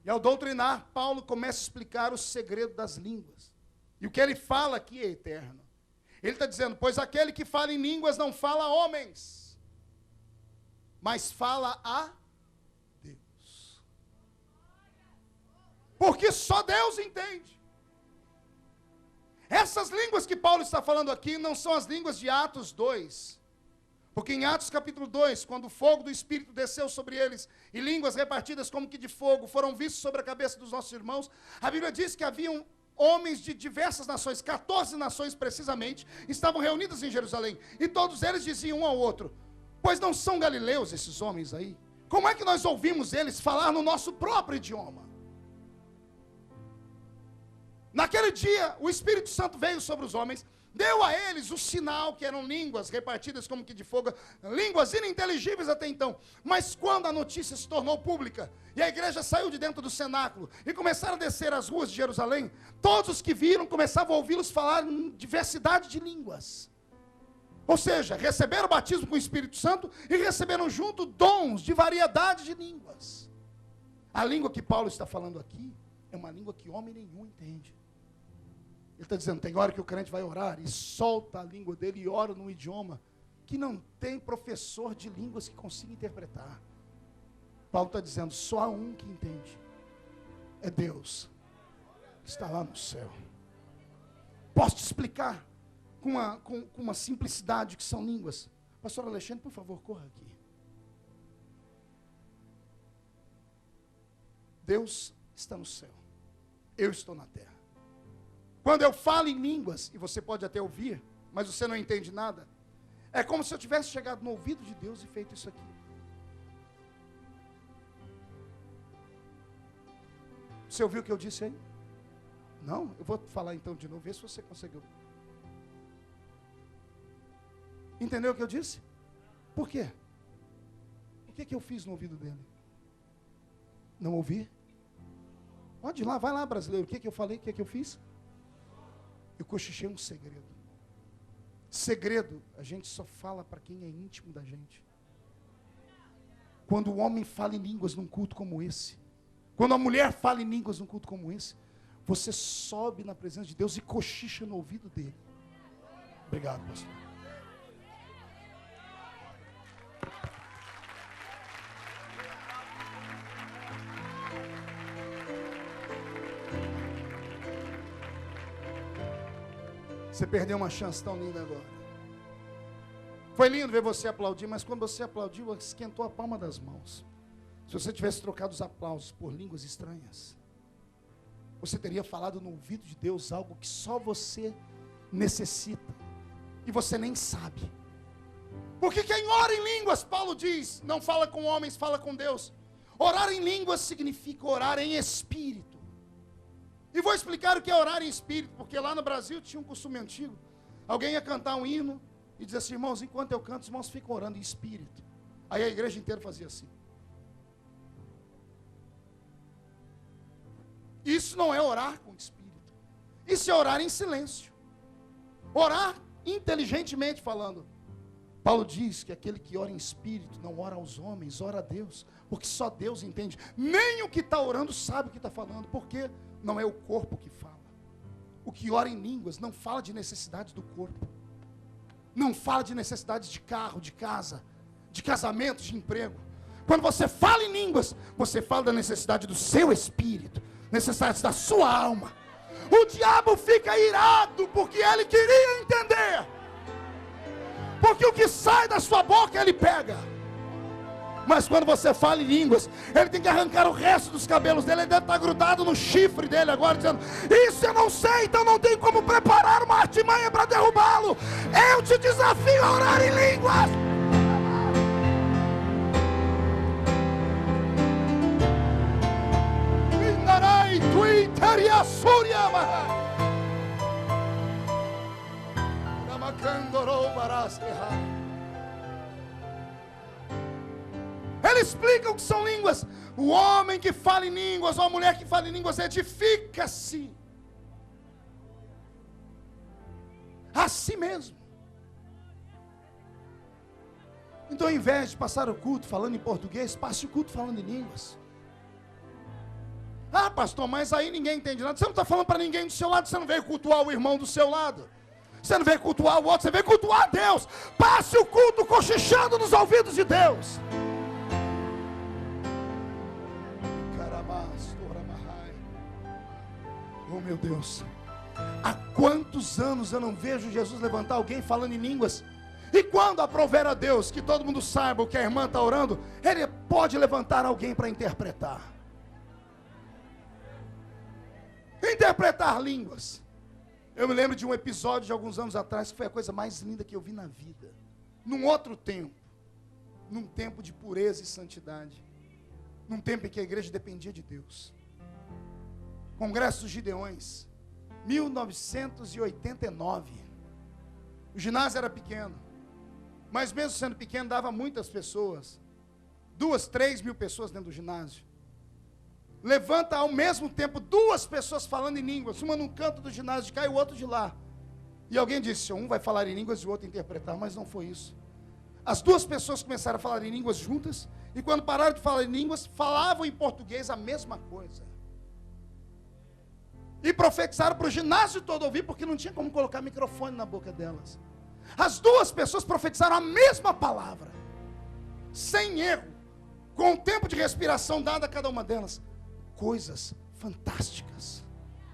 E ao doutrinar, Paulo começa a explicar o segredo das línguas. E E o que ele fala aqui é eterno. Ele está dizendo, pois aquele que fala em línguas não fala a homens, mas fala a Deus. Porque só Deus entende. Essas línguas que Paulo está falando aqui não são as línguas de Atos 2. Porque em Atos capítulo 2, quando o fogo do Espírito desceu sobre eles, e línguas repartidas como que de fogo foram vistas sobre a cabeça dos nossos irmãos, a Bíblia diz que haviam homens de diversas nações, 14 nações precisamente, estavam reunidos em Jerusalém, e todos eles diziam um ao outro, pois não são galileus esses homens aí? Como é que nós ouvimos eles falar no nosso próprio idioma? Naquele dia, o Espírito Santo veio sobre os homens, deu a eles o sinal que eram línguas repartidas como que de fogo, línguas ininteligíveis até então. Mas quando a notícia se tornou pública, e a igreja saiu de dentro do cenáculo, e começaram a descer as ruas de Jerusalém, todos os que viram começavam a ouvi-los falar em diversidade de línguas. Ou seja, receberam o batismo com o Espírito Santo, e receberam junto dons de variedade de línguas. A língua que Paulo está falando aqui, é uma língua que homem nenhum entende. Ele está dizendo, tem hora que o crente vai orar e solta a língua dele e ora num idioma que não tem professor de línguas que consiga interpretar. Paulo está dizendo, só há um que entende. É Deus, que está lá no céu. Posso te explicar com uma simplicidade que são línguas? Pastor Alexandre, por favor, corra aqui. Deus está no céu. Eu estou na terra. Quando eu falo em línguas, e você pode até ouvir, mas você não entende nada, é como se eu tivesse chegado no ouvido de Deus e feito isso aqui. Você ouviu o que eu disse aí? Não? Eu vou falar então de novo, ver se você conseguiu. Entendeu o que eu disse? Por quê? O que eu fiz no ouvido dele? Não ouvi? Pode ir lá, vai lá, brasileiro. O que eu falei? O que eu fiz? Eu cochichei um segredo. Segredo, a gente só fala para quem é íntimo da gente. Quando o homem fala em línguas num culto como esse, quando a mulher fala em línguas num culto como esse, você sobe na presença de Deus e cochicha no ouvido dele. Obrigado, pastor. Você perdeu uma chance tão linda agora. Foi lindo ver você aplaudir, mas quando você aplaudiu, esquentou a palma das mãos. Se você tivesse trocado os aplausos por línguas estranhas, você teria falado no ouvido de Deus algo que só você necessita, e você nem sabe. Porque quem ora em línguas, Paulo diz, não fala com homens, fala com Deus. Orar em línguas significa orar em espírito. E vou explicar o que é orar em espírito, porque lá no Brasil tinha um costume antigo. Alguém ia cantar um hino e dizia assim, irmãos, enquanto eu canto, os irmãos ficam orando em espírito. Aí a igreja inteira fazia assim. Isso não é orar com espírito. Isso é orar em silêncio. Orar inteligentemente falando. Paulo diz que aquele que ora em espírito não ora aos homens, ora a Deus. Porque só Deus entende. Nem o que está orando sabe o que está falando. Por quê? Não é o corpo que fala. O que ora em línguas não fala de necessidades do corpo. Não fala de necessidades de carro, de casa, de casamento, de emprego. Quando você fala em línguas, você fala da necessidade do seu espírito, necessidades da sua alma. O diabo fica irado porque ele queria entender. Porque o que sai da sua boca ele pega. Mas quando você fala em línguas, ele tem que arrancar o resto dos cabelos dele. Ele deve estar grudado no chifre dele agora, dizendo, isso eu não sei, então não tem como preparar uma artimanha para derrubá-lo. Eu te desafio a orar em línguas. Ele explica o que são línguas. O homem que fala em línguas, ou a mulher que fala em línguas, edifica-se a si mesmo. Então, ao invés de passar o culto falando em português, passe o culto falando em línguas. Ah, pastor, mas aí ninguém entende nada. Você não está falando para ninguém do seu lado, você não veio cultuar o irmão do seu lado. Você não veio cultuar o outro, você veio cultuar a Deus. Passe o culto cochichando nos ouvidos de Deus. Oh meu Deus, há quantos anos eu não vejo Jesus levantar alguém falando em línguas? E quando aprover a Deus que todo mundo saiba o que a irmã está orando, Ele pode levantar alguém para interpretar. Interpretar línguas. Eu me lembro de um episódio de alguns anos atrás que foi a coisa mais linda que eu vi na vida. Num outro tempo. Num tempo de pureza e santidade. Num tempo em que a igreja dependia de Deus. Congresso dos Gideões, 1989. O ginásio era pequeno. Mas mesmo sendo pequeno, dava muitas pessoas. 2, 3 mil pessoas dentro do ginásio. Levanta ao mesmo tempo 2 pessoas falando em línguas, uma num canto do ginásio de cá e o outro de lá. E alguém disse, um vai falar em línguas e o outro interpretar, mas não foi isso. As 2 pessoas começaram a falar em línguas juntas, e quando pararam de falar em línguas, falavam em português a mesma coisa. E profetizaram para o ginásio todo ouvir, porque não tinha como colocar microfone na boca delas. As 2 pessoas profetizaram a mesma palavra, sem erro, com o tempo de respiração dado a cada uma delas. Coisas fantásticas,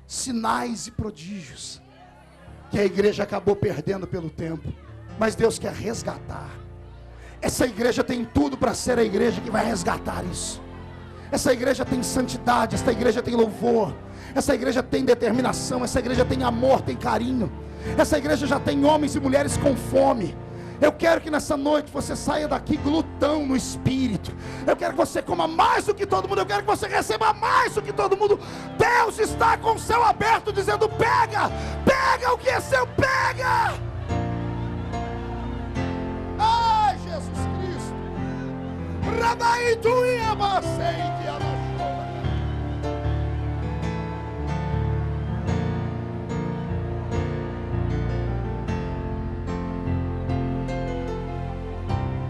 sinais e prodígios, que a igreja acabou perdendo pelo tempo, mas Deus quer resgatar. Essa igreja tem tudo para ser a igreja que vai resgatar isso. Essa igreja tem santidade, essa igreja tem louvor, essa igreja tem determinação, essa igreja tem amor, tem carinho, essa igreja já tem homens e mulheres com fome. Eu quero que nessa noite você saia daqui glutão no espírito. Eu quero que você coma mais do que todo mundo. Eu quero que você receba mais do que todo mundo. Deus está com o céu aberto dizendo, pega, pega o que é seu, pega. Ai, Jesus Cristo.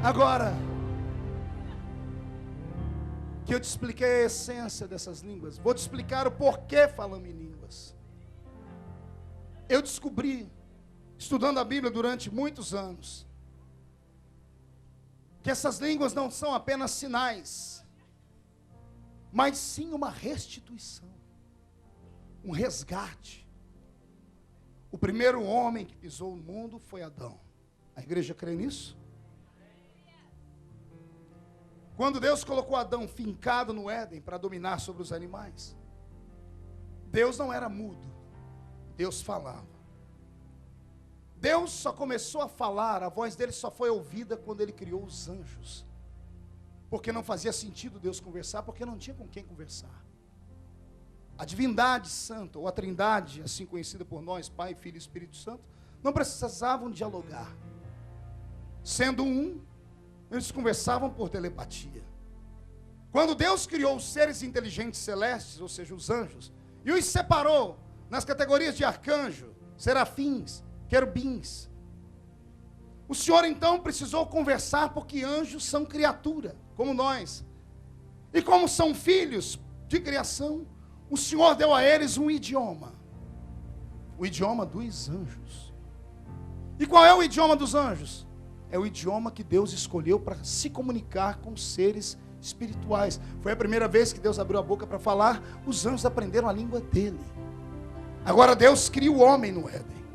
Agora que eu te expliquei a essência dessas línguas, vou te explicar o porquê falamos em línguas. Eu descobri, estudando a Bíblia durante muitos anos, que essas línguas não são apenas sinais, mas sim uma restituição, um resgate. O primeiro homem que pisou no mundo foi Adão. A igreja crê nisso? Quando Deus colocou Adão fincado no Éden para dominar sobre os animais, Deus não era mudo, Deus falava. Deus só começou a falar, a voz dele só foi ouvida quando ele criou os anjos. Porque não fazia sentido Deus conversar, porque não tinha com quem conversar. A divindade santa, ou a trindade, assim conhecida por nós, Pai, Filho e Espírito Santo, não precisavam dialogar. Sendo um, eles conversavam por telepatia. Quando Deus criou os seres inteligentes celestes, ou seja, os anjos, e os separou nas categorias de arcanjo, serafins, querubins, o Senhor então precisou conversar, porque anjos são criatura, como nós. E como são filhos de criação, o Senhor deu a eles um idioma. O idioma dos anjos. E qual é o idioma dos anjos? É o idioma que Deus escolheu para se comunicar com seres espirituais. Foi a primeira vez que Deus abriu a boca para falar, os anjos aprenderam a língua dele. Agora Deus cria o homem no Éden.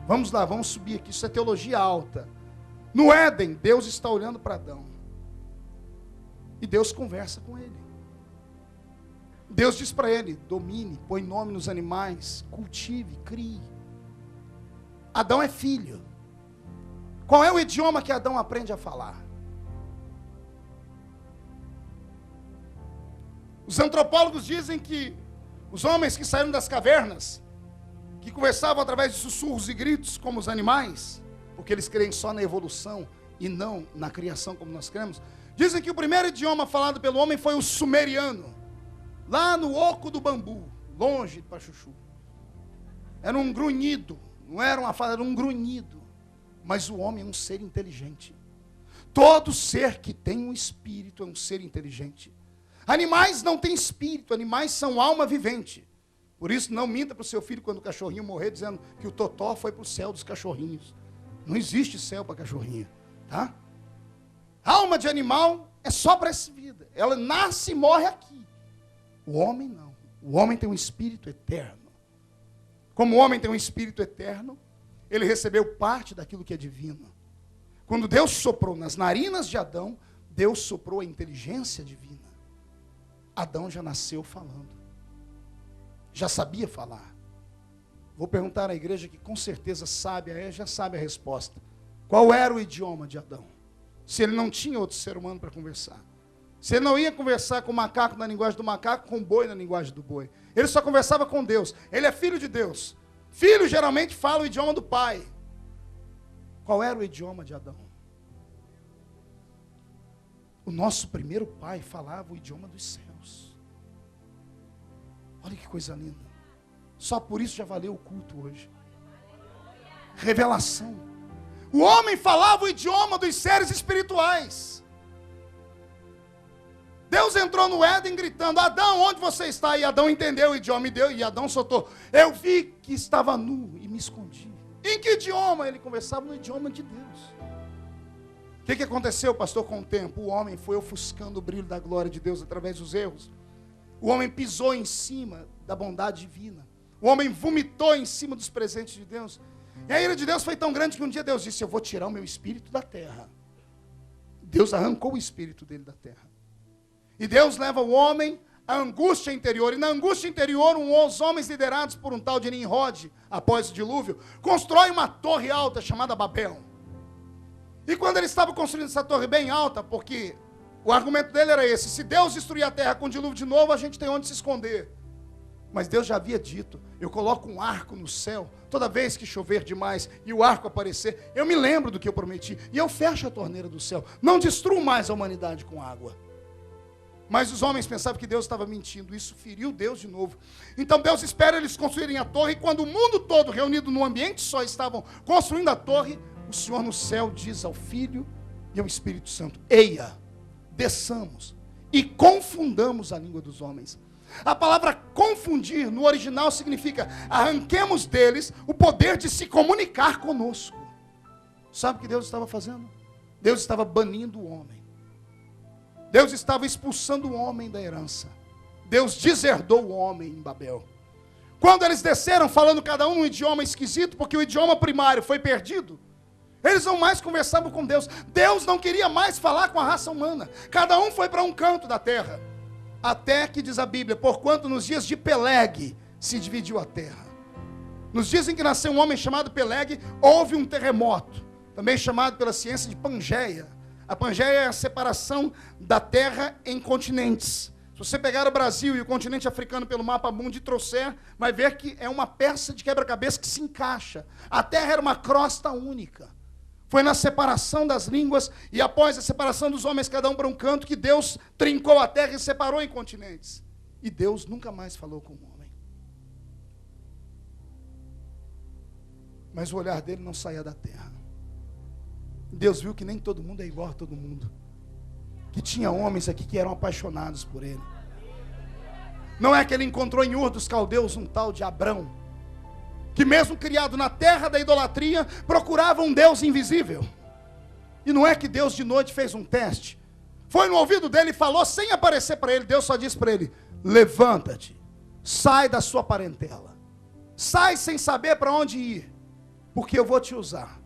Vamos lá, vamos subir aqui, isso é teologia alta. No Éden, Deus está olhando para Adão. E Deus conversa com ele. Deus diz para ele, domine, põe nome nos animais, cultive, crie. Adão é filho. Qual é o idioma que Adão aprende a falar? Os antropólogos dizem que os homens que saíram das cavernas, que conversavam através de sussurros e gritos como os animais, porque eles creem só na evolução e não na criação como nós cremos, dizem que o primeiro idioma falado pelo homem foi o sumeriano, lá no oco do bambu, longe de Pachuchu. Era um grunhido, não era uma fala, era um grunhido. Mas o homem é um ser inteligente. Todo ser que tem um espírito é um ser inteligente. Animais não têm espírito, animais são alma vivente. Por isso, não minta para o seu filho quando o cachorrinho morrer, dizendo que o totó foi para o céu dos cachorrinhos. Não existe céu para cachorrinho, tá? Alma de animal é só para essa vida. Ela nasce e morre aqui. O homem não. O homem tem um espírito eterno. Como o homem tem um espírito eterno, ele recebeu parte daquilo que é divino. Quando Deus soprou nas narinas de Adão, Deus soprou a inteligência divina. Adão já nasceu falando. Já sabia falar. Vou perguntar à igreja que com certeza sabe, já sabe a resposta. Qual era o idioma de Adão? Se ele não tinha outro ser humano para conversar. Se ele não ia conversar com o macaco na linguagem do macaco, com o boi na linguagem do boi. Ele só conversava com Deus. Ele é filho de Deus. Filho geralmente fala o idioma do pai. Qual era o idioma de Adão? O nosso primeiro pai falava o idioma dos céus. Olha que coisa linda. Só por isso já valeu o culto hoje. Revelação. O homem falava o idioma dos seres espirituais. Deus entrou no Éden gritando: Adão, onde você está? E Adão entendeu o idioma e Adão soltou: eu vi que estava nu e me escondi. Em que idioma? Ele conversava no idioma de Deus. O que aconteceu, pastor, com o tempo? O homem foi ofuscando o brilho da glória de Deus através dos erros. O homem pisou em cima da bondade divina. O homem vomitou em cima dos presentes de Deus. E a ira de Deus foi tão grande que um dia Deus disse: eu vou tirar o meu espírito da terra. Deus arrancou o espírito dele da terra. E Deus leva o homem à angústia interior. E na angústia interior, os homens liderados por um tal de Nimrod, após o dilúvio, constroem uma torre alta chamada Babel. E quando ele estava construindo essa torre bem alta, porque o argumento dele era esse: se Deus destruir a terra com dilúvio de novo, a gente tem onde se esconder. Mas Deus já havia dito: eu coloco um arco no céu, toda vez que chover demais e o arco aparecer, eu me lembro do que eu prometi, e eu fecho a torneira do céu, não destruo mais a humanidade com água. Mas os homens pensavam que Deus estava mentindo, isso feriu Deus de novo. Então Deus espera eles construírem a torre, e quando o mundo todo reunido num ambiente só estavam construindo a torre, o Senhor no céu diz ao Filho e ao Espírito Santo: eia, desçamos e confundamos a língua dos homens. A palavra confundir no original significa: arranquemos deles o poder de se comunicar conosco. Sabe o que Deus estava fazendo? Deus estava banindo o homem. Deus estava expulsando o homem da herança. Deus deserdou o homem em Babel. Quando eles desceram falando cada um um idioma esquisito, porque o idioma primário foi perdido, eles não mais conversavam com Deus. Deus não queria mais falar com a raça humana. Cada um foi para um canto da terra. Até que, diz a Bíblia, porquanto nos dias de Peleg se dividiu a terra. Nos dias em que nasceu um homem chamado Peleg, houve um terremoto, também chamado pela ciência de Pangeia. A Pangeia é a separação da terra em continentes. Se você pegar o Brasil e o continente africano pelo mapa mundi e trouxer, vai ver que é uma peça de quebra-cabeça que se encaixa. A terra era uma crosta única. Foi na separação das línguas e após a separação dos homens, cada um para um canto, que Deus trincou a terra e separou em continentes. E Deus nunca mais falou com o homem. Mas o olhar dele não saía da terra. Deus viu que nem todo mundo é igual a todo mundo. Que tinha homens aqui que eram apaixonados por ele. Não é que ele encontrou em Ur dos Caldeus um tal de Abrão, que mesmo criado na terra da idolatria, procurava um Deus invisível. E não é que Deus de noite fez um teste. Foi no ouvido dele e falou sem aparecer para ele. Deus só disse para ele: levanta-te, sai da sua parentela. Sai sem saber para onde ir, porque eu vou te usar.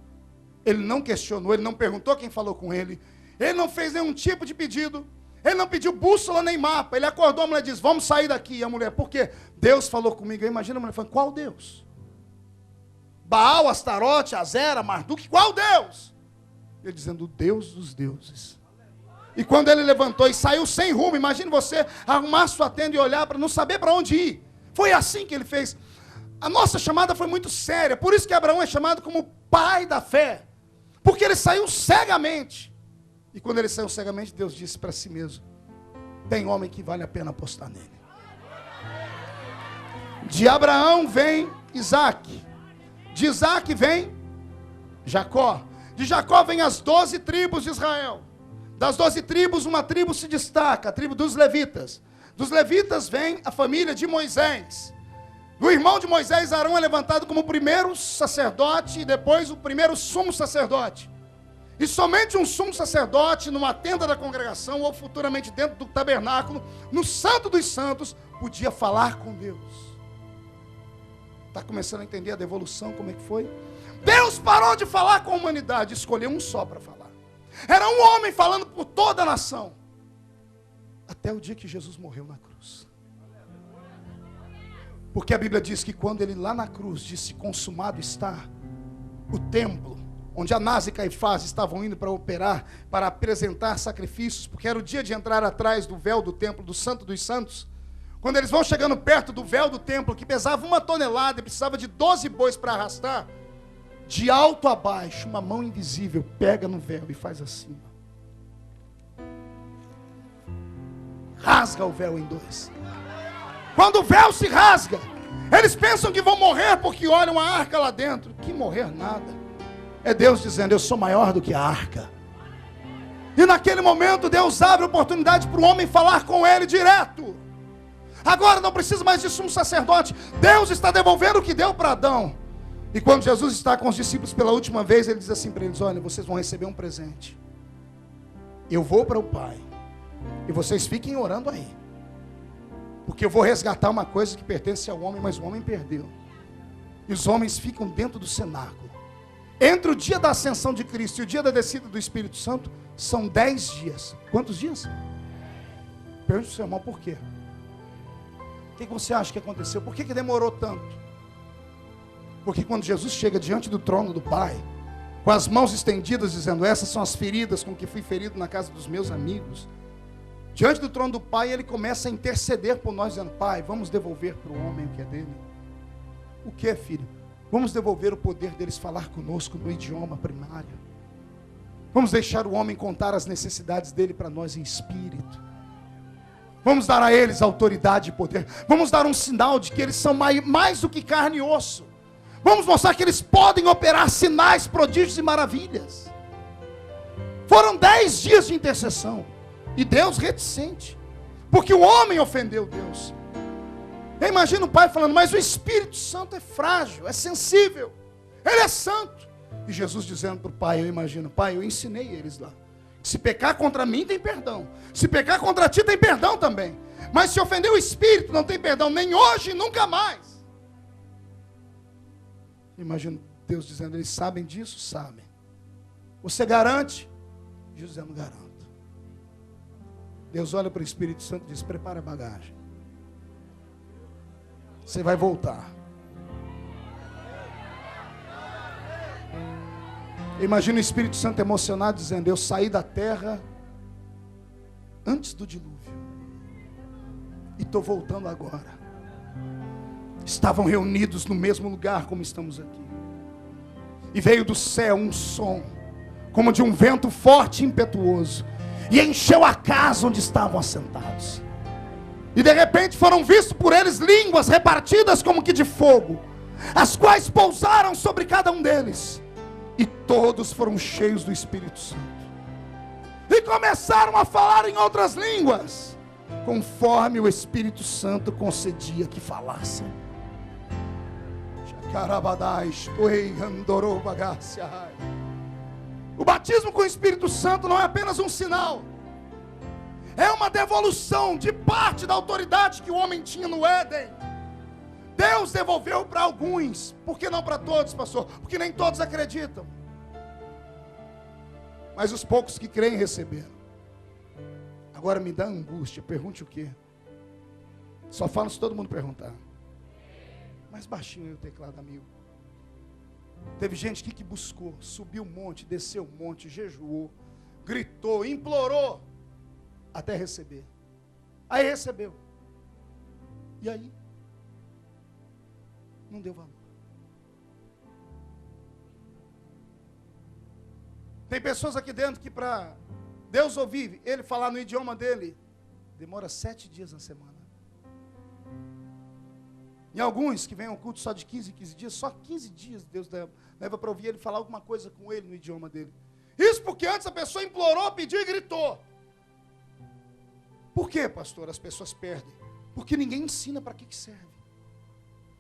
Ele não questionou, ele não perguntou quem falou com ele. Ele não fez nenhum tipo de pedido. Ele não pediu bússola nem mapa. Ele acordou, a mulher disse: vamos sair daqui. E a mulher: por quê? Deus falou comigo. Eu imagino a mulher falando: qual Deus? Baal, Astarote, Azera, Marduk, qual Deus? Ele dizendo: o Deus dos deuses. E quando ele levantou e saiu sem rumo, imagine você arrumar sua tenda e olhar para não saber para onde ir. Foi assim que ele fez. A nossa chamada foi muito séria. Por isso que Abraão é chamado como pai da fé. Porque ele saiu cegamente. E quando ele saiu cegamente, Deus disse para si mesmo: tem homem que vale a pena apostar nele. De Abraão vem Isaac. De Isaac vem Jacó. De Jacó vem as 12 tribos de Israel. Das 12 tribos, uma tribo se destaca, a tribo dos levitas. Dos levitas vem a família de Moisés. Do irmão de Moisés, Arão é levantado como o primeiro sacerdote e depois o primeiro sumo sacerdote. E somente um sumo sacerdote, numa tenda da congregação ou futuramente dentro do tabernáculo, no Santo dos Santos, podia falar com Deus. Está começando a entender a devolução, como é que foi? Deus parou de falar com a humanidade, escolheu um só para falar. Era um homem falando por toda a nação. Até o dia que Jesus morreu na cruz. Porque a Bíblia diz que quando ele lá na cruz disse consumado está, o templo, onde Anás e Caifás estavam indo para operar, para apresentar sacrifícios, porque era o dia de entrar atrás do véu do templo, do Santo dos Santos. Quando eles vão chegando perto do véu do templo, que pesava 1 tonelada e precisava de 12 bois para arrastar, de alto a baixo, uma mão invisível pega no véu e faz assim. Rasga o véu em dois. Quando o véu se rasga, eles pensam que vão morrer porque olham a arca lá dentro. Que morrer nada. É Deus dizendo, eu sou maior do que a arca. E naquele momento Deus abre a oportunidade para o homem falar com ele direto. Agora não precisa mais de sumo sacerdote. Deus está devolvendo o que deu para Adão. E quando Jesus está com os discípulos pela última vez, ele diz assim para eles, olha, vocês vão receber um presente. Eu vou para o Pai. E vocês fiquem orando aí. Porque eu vou resgatar uma coisa que pertence ao homem, mas o homem perdeu. E os homens ficam dentro do cenáculo. Entre o dia da ascensão de Cristo e o dia da descida do Espírito Santo, são 10 dias. Quantos dias? Pergunte ao seu irmão, por quê? O que você acha que aconteceu? Por que demorou tanto? Porque quando Jesus chega diante do trono do Pai, com as mãos estendidas, dizendo, essas são as feridas com que fui ferido na casa dos meus amigos, diante do trono do Pai, ele começa a interceder por nós, dizendo, Pai, vamos devolver para o homem o que é dele. O que é, filho? Vamos devolver o poder deles falar conosco no idioma primário. Vamos deixar o homem contar as necessidades dele para nós em espírito. Vamos dar a eles autoridade e poder. Vamos dar um sinal de que eles são mais do que carne e osso. Vamos mostrar que eles podem operar sinais, prodígios e maravilhas. Foram 10 dias de intercessão. E Deus reticente. Porque o homem ofendeu Deus. Eu imagino o pai falando, mas o Espírito Santo é frágil, é sensível. Ele é santo. E Jesus dizendo para o pai, eu imagino, pai, eu ensinei eles lá. Se pecar contra mim tem perdão. Se pecar contra ti tem perdão também. Mas se ofender o Espírito não tem perdão nem hoje e nunca mais. Imagino Deus dizendo, eles sabem disso? Sabem. Você garante? Jesus dizendo, garanto. Deus olha para o Espírito Santo e diz, prepara a bagagem. Você vai voltar. Imagina o Espírito Santo emocionado dizendo, eu saí da terra antes do dilúvio. E estou voltando agora. Estavam reunidos no mesmo lugar como estamos aqui. E veio do céu um som, como de um vento forte e impetuoso. E encheu a casa onde estavam assentados. E de repente foram vistos por eles línguas repartidas como que de fogo, as quais pousaram sobre cada um deles. E todos foram cheios do Espírito Santo. E começaram a falar em outras línguas, conforme o Espírito Santo concedia que falassem. O batismo com o Espírito Santo não é apenas um sinal. É uma devolução de parte da autoridade que o homem tinha no Éden. Deus devolveu para alguns. Por que não para todos, pastor? Porque nem todos acreditam. Mas os poucos que creem receberam. Agora me dá angústia. Pergunte o quê? Só falo se todo mundo perguntar. Mais baixinho aí o teclado, amigo. Teve gente aqui que buscou, subiu um monte, desceu um monte, jejuou, gritou, implorou, até receber. Aí recebeu. E aí? Não deu valor. Tem pessoas aqui dentro que para Deus ouvir, ele falar no idioma dele, demora 7 dias na semana. E alguns que vêm ao culto só de 15 em 15 dias, só 15 dias Deus leva para ouvir ele falar alguma coisa com ele no idioma dele. Isso porque antes a pessoa implorou, pediu e gritou. Por que, pastor, as pessoas perdem? Porque ninguém ensina para que serve.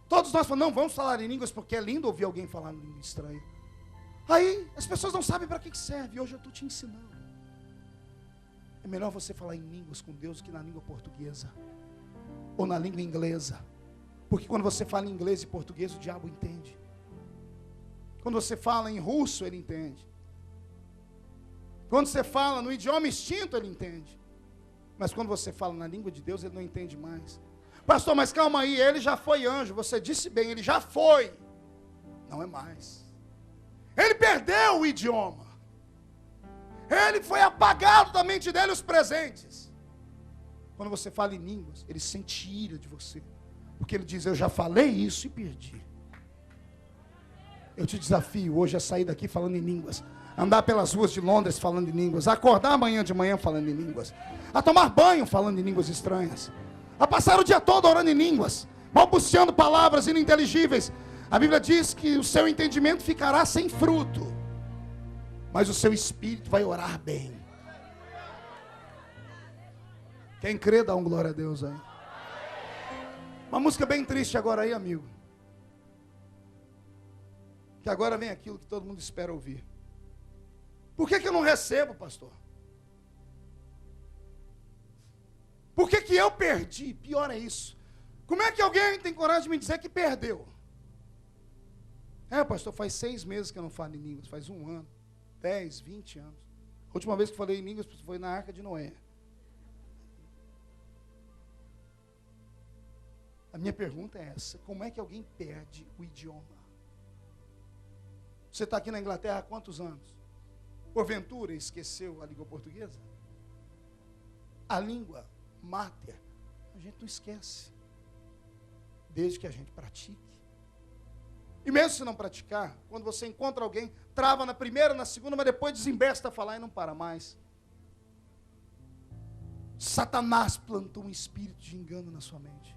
Todos nós falamos, não, vamos falar em línguas porque é lindo ouvir alguém falar em língua estranha. Aí as pessoas não sabem para que serve. E hoje eu estou te ensinando. É melhor você falar em línguas com Deus que na língua portuguesa. Ou na língua inglesa. Porque quando você fala em inglês e português, o diabo entende. Quando você fala em russo, ele entende. Quando você fala no idioma extinto, ele entende. Mas quando você fala na língua de Deus, ele não entende mais. Pastor, mas calma aí, ele já foi anjo. Você disse bem, ele já foi. Não é mais. Ele perdeu o idioma. Ele foi apagado da mente dele os presentes. Quando você fala em línguas, ele sente ira de você. Porque ele diz, eu já falei isso e perdi. Eu te desafio hoje a sair daqui falando em línguas. Andar pelas ruas de Londres falando em línguas. A acordar amanhã de manhã falando em línguas. A tomar banho falando em línguas estranhas. A passar o dia todo orando em línguas. Balbuciando palavras ininteligíveis. A Bíblia diz que o seu entendimento ficará sem fruto. Mas o seu espírito vai orar bem. Quem crê, dá um glória a Deus aí. Uma música bem triste agora aí, amigo. Que agora vem aquilo que todo mundo espera ouvir. Por que eu não recebo, pastor? Por que eu perdi? Pior é isso. Como é que alguém tem coragem de me dizer que perdeu? Pastor, faz 6 meses que eu não falo em línguas. Faz 1 ano, 10, 20 anos. A última vez que falei em línguas foi na Arca de Noé. A minha pergunta é essa. Como é que alguém perde o idioma? Você está aqui na Inglaterra há quantos anos? Porventura esqueceu a língua portuguesa? A língua máter, a gente não esquece. Desde que a gente pratique. E mesmo se não praticar, quando você encontra alguém, trava na primeira, na segunda, mas depois desembesta a falar e não para mais. Satanás plantou um espírito de engano na sua mente.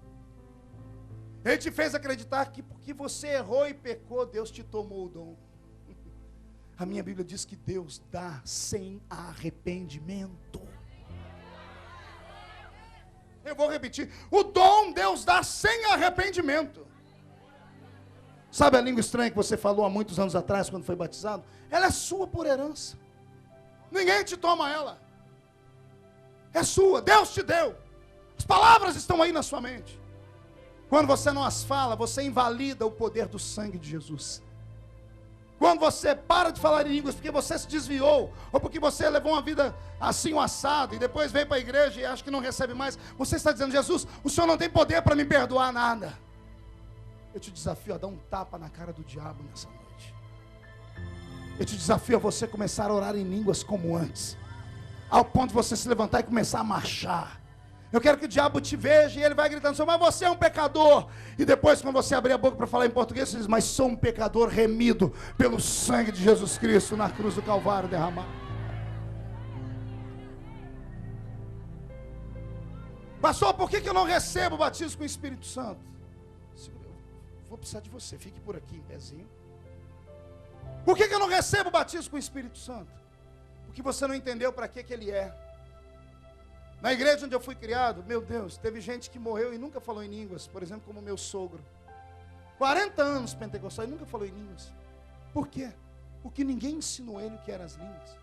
Ele te fez acreditar que porque você errou e pecou, Deus te tomou o dom. A minha Bíblia diz que Deus dá sem arrependimento. Eu vou repetir. O dom Deus dá sem arrependimento. Sabe a língua estranha que você falou há muitos anos atrás, quando foi batizado? Ela é sua por herança. Ninguém te toma ela. É sua, Deus te deu. As palavras estão aí na sua mente. Quando você não as fala, você invalida o poder do sangue de Jesus. Quando você para de falar em línguas porque você se desviou, ou porque você levou uma vida assim, um assado, e depois veio para a igreja e acha que não recebe mais, você está dizendo, Jesus, o Senhor não tem poder para me perdoar nada. Eu te desafio a dar um tapa na cara do diabo nessa noite. Eu te desafio a você começar a orar em línguas como antes, ao ponto de você se levantar e começar a marchar. Eu quero que o diabo te veja e ele vai gritando, mas você é um pecador. E depois, quando você abrir a boca para falar em português, você diz, mas sou um pecador remido pelo sangue de Jesus Cristo na cruz do Calvário derramado. Pastor, por que eu não recebo o batismo com o Espírito Santo? Eu vou precisar de você, fique por aqui em pezinho. Por que eu não recebo o batismo com o Espírito Santo? Porque você não entendeu para que ele é. Na igreja onde eu fui criado, meu Deus, teve gente que morreu e nunca falou em línguas, por exemplo, como meu sogro. 40 anos pentecostal e nunca falou em línguas. Por quê? Porque ninguém ensinou ele o que eram as línguas.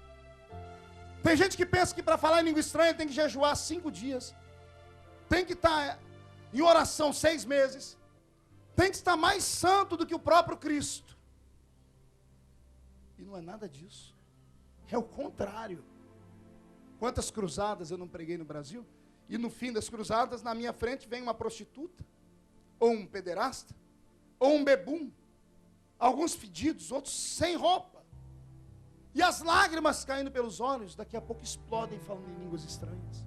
Tem gente que pensa que para falar em língua estranha tem que jejuar 5 dias. Tem que estar em oração 6 meses. Tem que estar mais santo do que o próprio Cristo. E não é nada disso. É o contrário. Quantas cruzadas eu não preguei no Brasil? E no fim das cruzadas, na minha frente vem uma prostituta, ou um pederasta, ou um bebum. Alguns fedidos, outros sem roupa. E as lágrimas caindo pelos olhos, daqui a pouco explodem falando em línguas estranhas.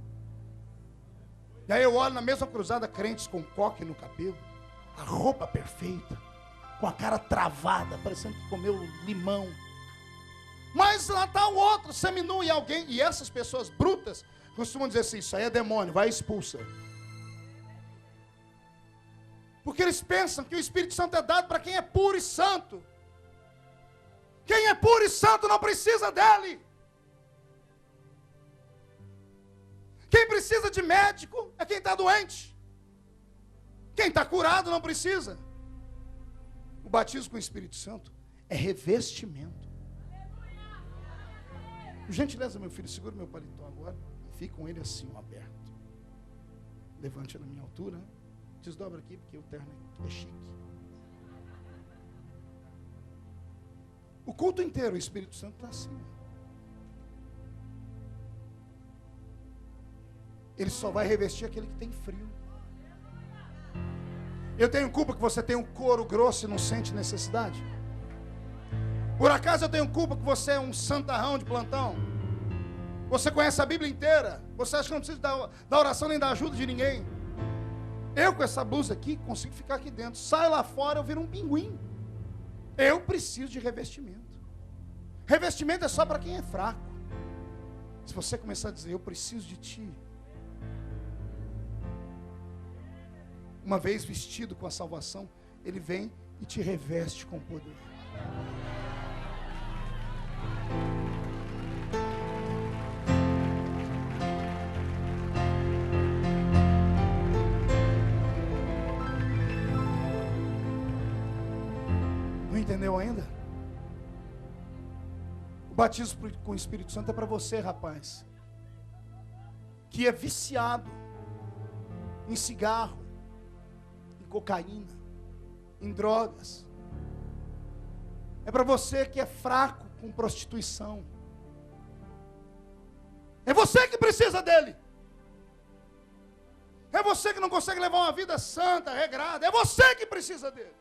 E aí eu olho na mesma cruzada, crentes com coque no cabelo, a roupa perfeita, com a cara travada, parecendo que comeu limão. Mas lá está o outro, seminu, e alguém, e essas pessoas brutas, costumam dizer assim, isso aí é demônio, vai e expulsa. Porque eles pensam que o Espírito Santo é dado para quem é puro e santo. Quem é puro e santo não precisa dele. Quem precisa de médico é quem está doente. Quem está curado não precisa. O batismo com o Espírito Santo é revestimento. Por gentileza, meu filho, segura meu paletó agora e fique com ele assim, aberto. Levante na minha altura, né? Desdobra aqui, porque o terno é chique. O culto inteiro, o Espírito Santo está assim. Ele só vai revestir aquele que tem frio. Eu tenho culpa que você tem um couro grosso e não sente necessidade? Por acaso eu tenho culpa que você é um santarrão de plantão? Você conhece a Bíblia inteira? Você acha que não precisa da oração nem da ajuda de ninguém? Eu com essa blusa aqui consigo ficar aqui dentro. Saio lá fora, eu viro um pinguim. Eu preciso de revestimento. Revestimento é só para quem é fraco. Se você começar a dizer, eu preciso de ti. Uma vez vestido com a salvação, ele vem e te reveste com poder. Não entendeu ainda? O batismo com o Espírito Santo é para você, rapaz, que é viciado em cigarro, cocaína, em drogas. É para você que é fraco com prostituição. É você que precisa dele. É você que não consegue levar uma vida santa, regrada. É você que precisa dele.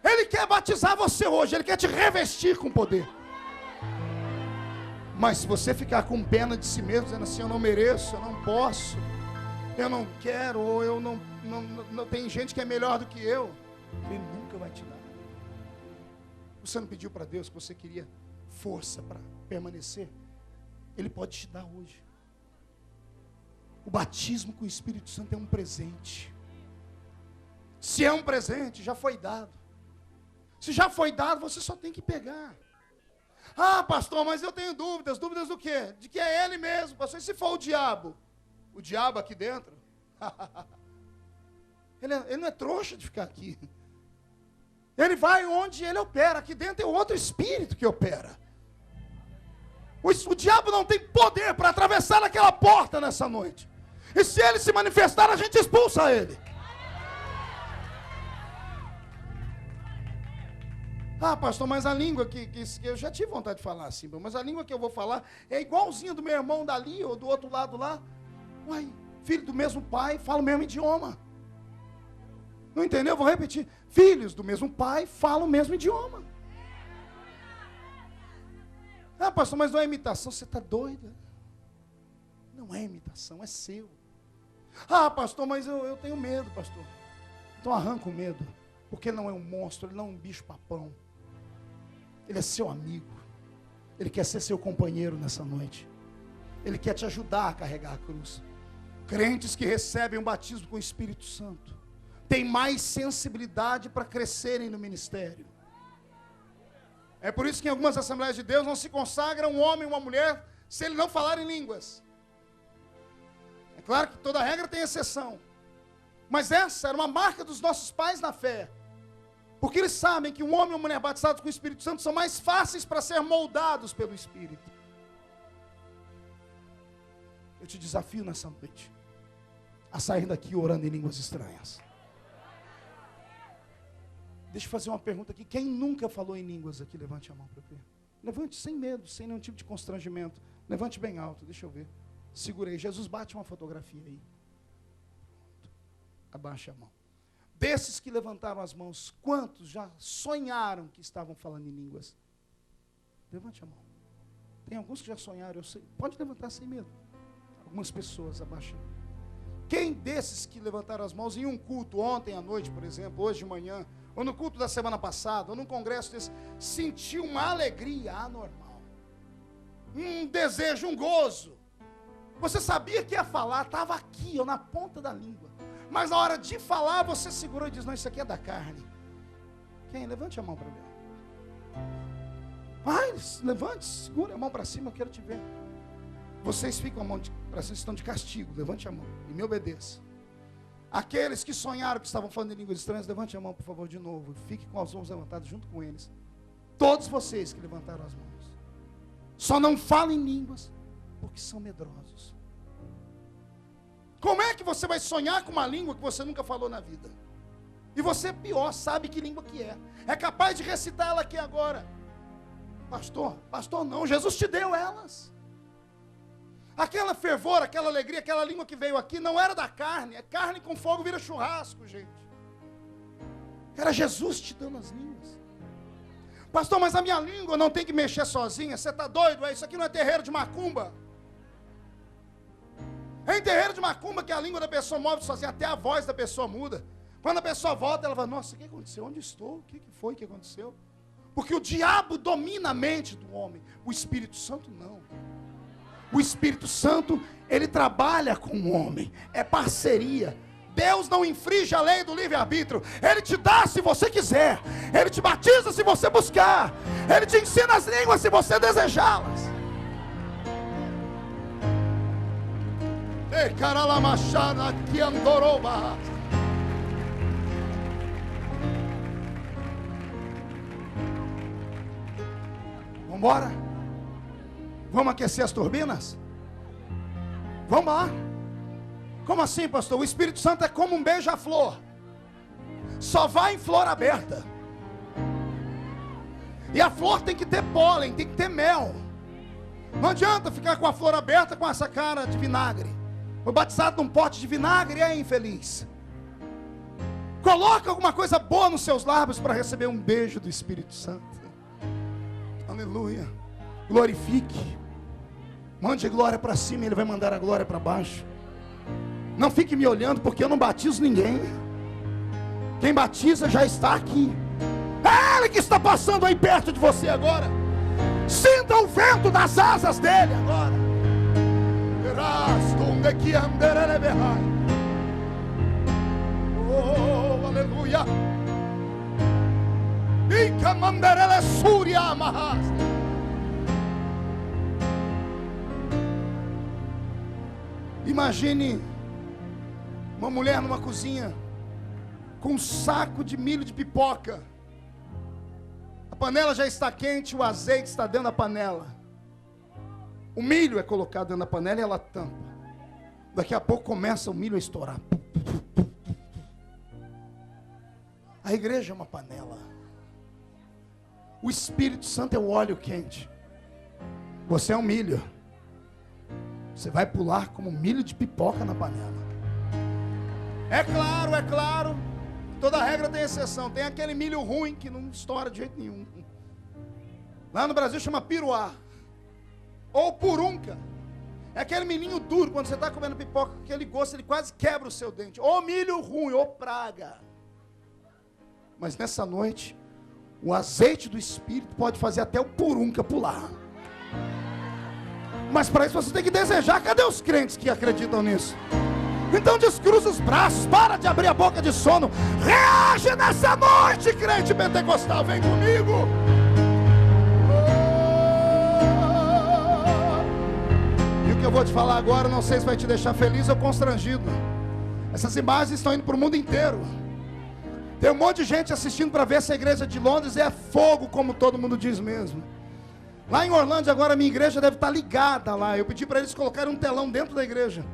Ele quer batizar você hoje. Ele quer te revestir com poder. Mas se você ficar com pena de si mesmo, dizendo assim, eu não mereço, eu não posso, eu não quero, ou eu não tem gente que é melhor do que eu, ele nunca vai te dar. Você não pediu para Deus que você queria força para permanecer? Ele pode te dar hoje. O batismo com o Espírito Santo é um presente. Se é um presente, já foi dado. Se já foi dado, você só tem que pegar. Ah, pastor, mas eu tenho dúvidas. Dúvidas do quê? De que é ele mesmo, pastor. E se for o diabo? O diabo aqui dentro? Ele não é trouxa de ficar aqui. Ele vai onde ele opera. Aqui dentro é outro espírito que opera. O diabo não tem poder para atravessar aquela porta nessa noite. E se ele se manifestar, a gente expulsa ele. Ah, pastor, mas a língua que eu já tive vontade de falar assim, mas a língua que eu vou falar é igualzinha do meu irmão dali ou do outro lado lá. Uai, filho do mesmo pai, fala o mesmo idioma. Não entendeu? Vou repetir. Filhos do mesmo pai falam o mesmo idioma. Ah, pastor, mas não é imitação. Você está doida? Não é imitação, é seu. Ah, pastor, mas eu tenho medo, pastor. Então arranca o medo. Porque ele não é um monstro, ele não é um bicho papão. Ele é seu amigo. Ele quer ser seu companheiro nessa noite. Ele quer te ajudar a carregar a cruz. Crentes que recebem um batismo com o Espírito Santo têm mais sensibilidade para crescerem no ministério. É por isso que em algumas Assembleias de Deus não se consagra um homem e uma mulher se ele não falar em línguas. É claro que toda regra tem exceção. Mas essa era uma marca dos nossos pais na fé. Porque eles sabem que um homem e uma mulher batizados com o Espírito Santo são mais fáceis para ser moldados pelo Espírito. Eu te desafio nessa noite a sair daqui orando em línguas estranhas. Deixa eu fazer uma pergunta aqui. Quem nunca falou em línguas aqui? Levante a mão para ver. Levante sem medo, sem nenhum tipo de constrangimento. Levante bem alto, deixa eu ver. Segurei. Jesus, bate uma fotografia aí. Abaixe a mão. Desses que levantaram as mãos, quantos já sonharam que estavam falando em línguas? Levante a mão. Tem alguns que já sonharam, eu sei. Pode levantar sem medo. Algumas pessoas, abaixa. Quem desses que levantaram as mãos em um culto, ontem à noite, por exemplo, hoje de manhã, ou no culto da semana passada, ou num congresso desse, sentiu uma alegria anormal? Um desejo, um gozo. Você sabia que ia falar, estava aqui, ó, na ponta da língua. Mas na hora de falar, você segurou e diz, não, isso aqui é da carne. Quem? Levante a mão para ver. Vai, levante, segura a mão para cima, eu quero te ver. Vocês ficam a mão para cima, estão de castigo. Levante a mão e me obedeça. Aqueles que sonharam que estavam falando em línguas estranhas, levante a mão, por favor, de novo. Fique com as mãos levantadas junto com eles. Todos vocês que levantaram as mãos. Só não falem em línguas, porque são medrosos. Como é que você vai sonhar com uma língua que você nunca falou na vida? E você, pior, sabe que língua que é. É capaz de recitar ela aqui agora. Pastor não, Jesus te deu elas. Aquela fervor, aquela alegria, aquela língua que veio aqui, não era da carne. É carne com fogo vira churrasco, gente. Era Jesus te dando as línguas. Pastor, mas a minha língua não tem que mexer sozinha. Você está doido? Isso aqui não é terreiro de macumba. É em terreiro de macumba que a língua da pessoa move sozinha, até a voz da pessoa muda. Quando a pessoa volta, ela fala, nossa, o que aconteceu? Onde estou? O que foi que aconteceu? Porque o diabo domina a mente do homem. O Espírito Santo não. O Espírito Santo, ele trabalha com o homem. É parceria. Deus não infringe a lei do livre-arbítrio. Ele te dá se você quiser. Ele te batiza se você buscar. Ele te ensina as línguas se você desejá-las. Vamos embora? Vamos aquecer as turbinas? Vamos lá. Como assim, pastor? O Espírito Santo é como um beija-flor. Só vai em flor aberta. E a flor tem que ter pólen, tem que ter mel. Não adianta ficar com a flor aberta com essa cara de vinagre. Foi batizado num pote de vinagre e é infeliz. Coloca alguma coisa boa nos seus lábios para receber um beijo do Espírito Santo. Aleluia. Glorifique. Mande glória para cima e Ele vai mandar a glória para baixo. Não fique me olhando, porque eu não batizo ninguém. Quem batiza já está aqui. É Ele que está passando aí perto de você agora. Sinta o vento das asas dele agora. Oh, aleluia. Imagine uma mulher numa cozinha com um saco de milho de pipoca. A panela já está quente, o azeite está dentro da panela. O milho é colocado dentro da panela e ela tampa. Daqui a pouco começa o milho a estourar. A igreja é uma panela. O Espírito Santo é o óleo quente. Você é um milho. Você vai pular como milho de pipoca na panela. É claro. Toda regra tem exceção. Tem aquele milho ruim que não estoura de jeito nenhum. Lá no Brasil chama piruá. Ou purunca. É aquele milhinho duro. Quando você está comendo pipoca com aquele gosto, ele quase quebra o seu dente. Ou milho ruim, ou praga. Mas nessa noite, o azeite do Espírito pode fazer até o purunca pular. Mas para isso você tem que desejar. Cadê os crentes que acreditam nisso? Então descruza os braços, para de abrir a boca de sono. Reage nessa noite, crente pentecostal, vem comigo. E o que eu vou te falar agora, não sei se vai te deixar feliz ou constrangido. Essas imagens estão indo para o mundo inteiro. Tem um monte de gente assistindo para ver essa igreja de Londres. É fogo, como todo mundo diz mesmo. Lá em Orlândia agora, minha igreja deve estar ligada lá. Eu pedi para eles colocarem um telão dentro da igreja.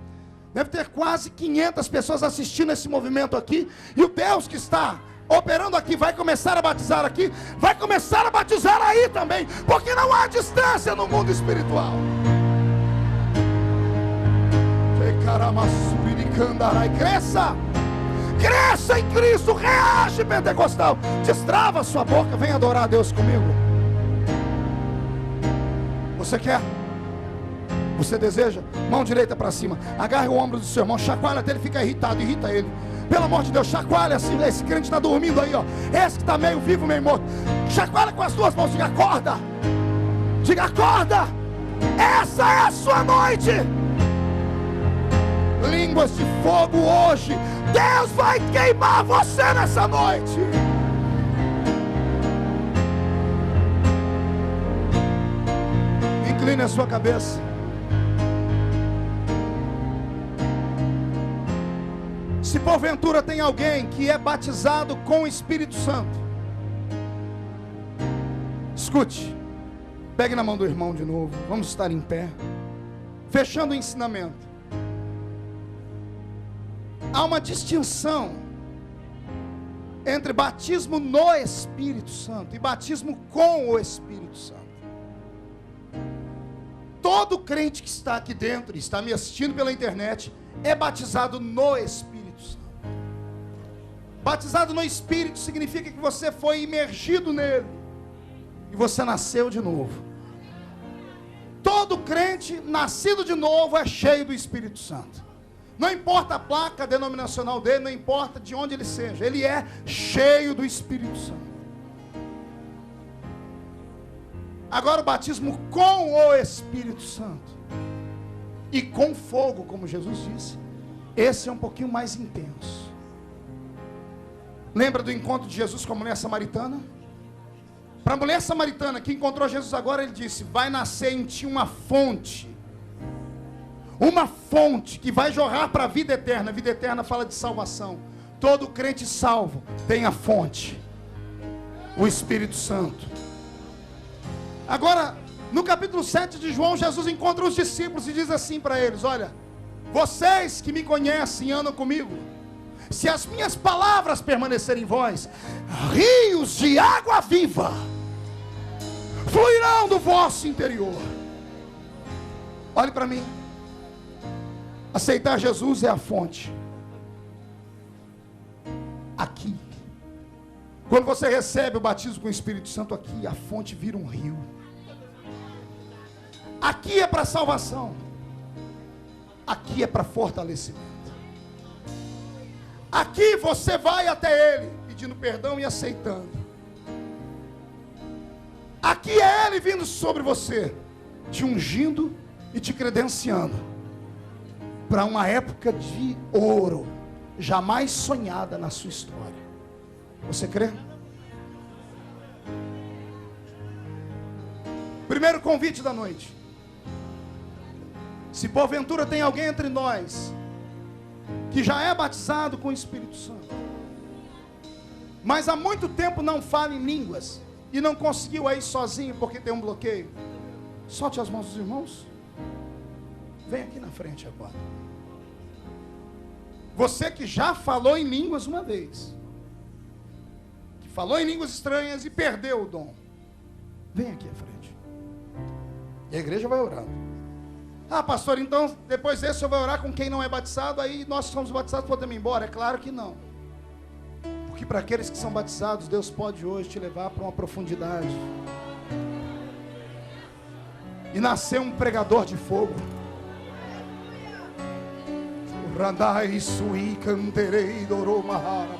Deve ter quase 500 pessoas assistindo esse movimento aqui. E o Deus que está operando aqui vai começar a batizar aqui. Vai começar a batizar aí também. Porque não há distância no mundo espiritual. Cresça. Cresça em Cristo. Reage, pentecostal. Destrava a sua boca. Vem adorar a Deus comigo. Você quer? Você deseja? Mão direita para cima. Agarre o ombro do seu irmão. Chacoalha até ele ficar irritado. Irrita ele. Pelo amor de Deus, chacoalha assim. Esse crente está dormindo aí, ó. Esse que está meio vivo, meio morto. Chacoalha com as duas mãos. Diga, acorda. Diga, acorda. Essa é a sua noite. Línguas de fogo hoje. Deus vai queimar você nessa noite. Incline a sua cabeça. Se porventura tem alguém que é batizado com o Espírito Santo, escute, pegue na mão do irmão de novo, vamos estar em pé, fechando o ensinamento. Há uma distinção entre batismo no Espírito Santo e batismo com o Espírito Santo. Todo crente que está aqui dentro, está me assistindo pela internet, é batizado no Espírito Santo. Batizado no Espírito significa que você foi imergido nele e você nasceu de novo. Todo crente nascido de novo é cheio do Espírito Santo. Não importa a placa denominacional dele, não importa de onde ele seja, ele é cheio do Espírito Santo. Agora o batismo com o Espírito Santo e com fogo, como Jesus disse, esse é um pouquinho mais intenso. Lembra do encontro de Jesus com a mulher samaritana? Para a mulher samaritana que encontrou Jesus agora, ele disse: vai nascer em ti uma fonte que vai jorrar para a vida eterna. A vida eterna fala de salvação. Todo crente salvo tem a fonte, o Espírito Santo. Agora, no capítulo 7 de João, Jesus encontra os discípulos e diz assim para eles: olha, vocês que me conhecem e andam comigo, se as minhas palavras permanecerem em vós, rios de água viva fluirão do vosso interior. Olhe para mim. Aceitar Jesus é a fonte. Aqui. Quando você recebe o batismo com o Espírito Santo, aqui a fonte vira um rio. Aqui é para salvação. Aqui é para fortalecimento. Aqui você vai até Ele, pedindo perdão e aceitando. Aqui é Ele vindo sobre você, te ungindo e te credenciando para uma época de ouro, jamais sonhada na sua história. Você crê? Primeiro convite da noite. Se porventura tem alguém entre nós que já é batizado com o Espírito Santo, mas há muito tempo não fala em línguas e não conseguiu aí sozinho porque tem um bloqueio, solte as mãos dos irmãos. Vem aqui na frente agora. Você que já falou em línguas uma vez, que falou em línguas estranhas e perdeu o dom, vem aqui à frente. E a igreja vai orar. Ah, pastor, então depois desse eu vou orar com quem não é batizado, aí nós que somos batizados podemos ir embora? É claro que não. Porque para aqueles que são batizados, Deus pode hoje te levar para uma profundidade e nascer um pregador de fogo. Randai sui canterei doromahara.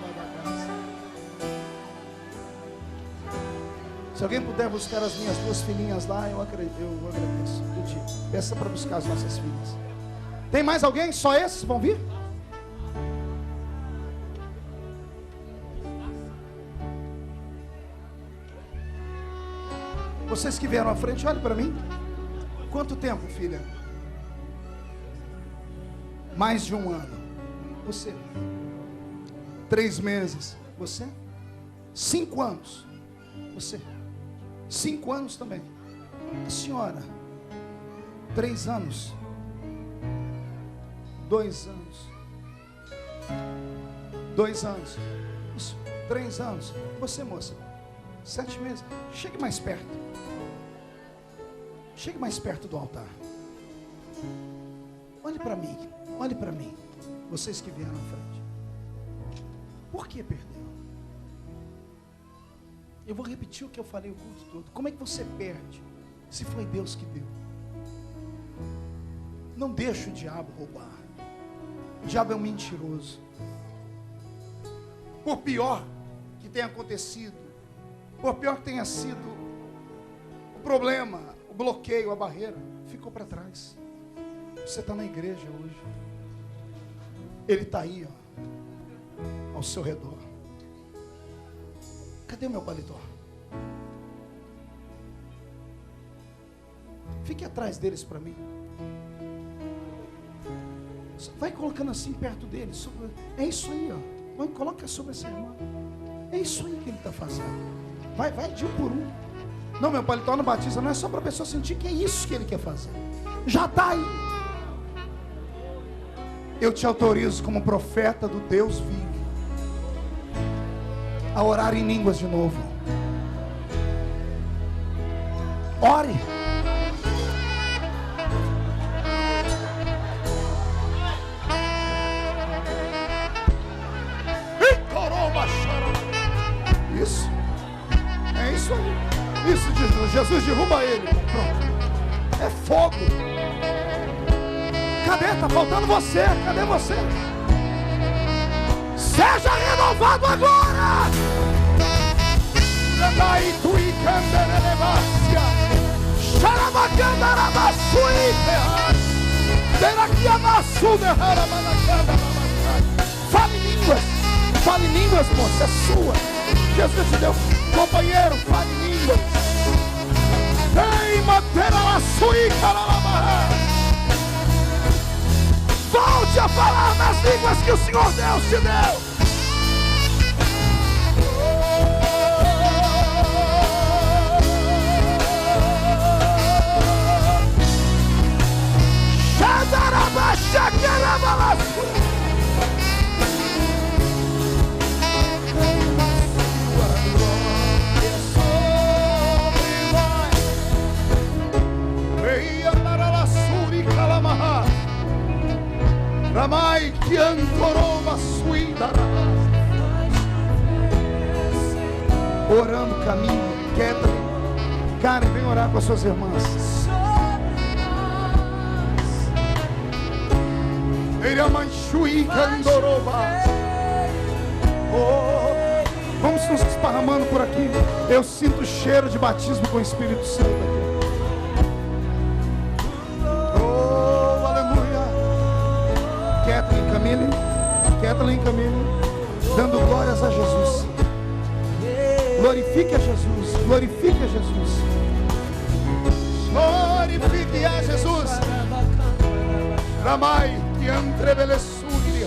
Se alguém puder buscar as minhas duas filhinhas lá, eu agradeço. Peça para buscar as nossas filhas. Tem mais alguém? Só esses vão vir? Vocês que vieram à frente, olhem para mim. Quanto tempo, filha? Mais de um ano. Você? 3 meses. Você? 5 anos. Você? 5 anos também. A senhora? 3 anos. 2 anos. 2 anos. Isso. 3 anos. Você, moça? 7 meses. Chegue mais perto. Chegue mais perto do altar. Olhe para mim. Olhe para mim. Vocês que vieram à frente. Por que perdeu? Eu vou repetir o que eu falei o culto todo. Como é que você perde se foi Deus que deu? Não deixe o diabo roubar. O diabo é um mentiroso. Por pior que tenha acontecido, por pior que tenha sido o problema, o bloqueio, a barreira, ficou para trás. Você está na igreja hoje. Ele está aí, ó, ao seu redor. Cadê o meu paletó? Fique Fique atrás deles para mim. Vai colocando assim perto deles. É isso aí, ó. Vai, coloca sobre essa irmã. É isso aí que ele está fazendo. Vai de um por um. Não, meu paletó no batista não é só para a pessoa sentir que é isso que ele quer fazer. Já está aí. Eu te autorizo como profeta do Deus vivo a orar em línguas de novo. Ore. Isso. É isso aí. Isso, Jesus derruba ele. Pronto. É fogo. Cadê? Está faltando você. Cadê você? Seja renovado agora. Fale línguas. Fale línguas, moça. É sua. Jesus te deu. Companheiro, fale línguas. Ei, mantera a suíca. Volte a falar nas línguas que o Senhor Deus te deu. Ramai que ancorou uma suída. Orando caminho, queda. Karen, vem orar com as suas irmãs. Vamos nos esparramando por aqui. Eu sinto o cheiro de batismo com o Espírito Santo aqui. Kathleen Camille, dando glórias a Jesus. Glorifique a Jesus. Glorifique a Jesus. Glorifique a Jesus. Ramai que entrevelessuri.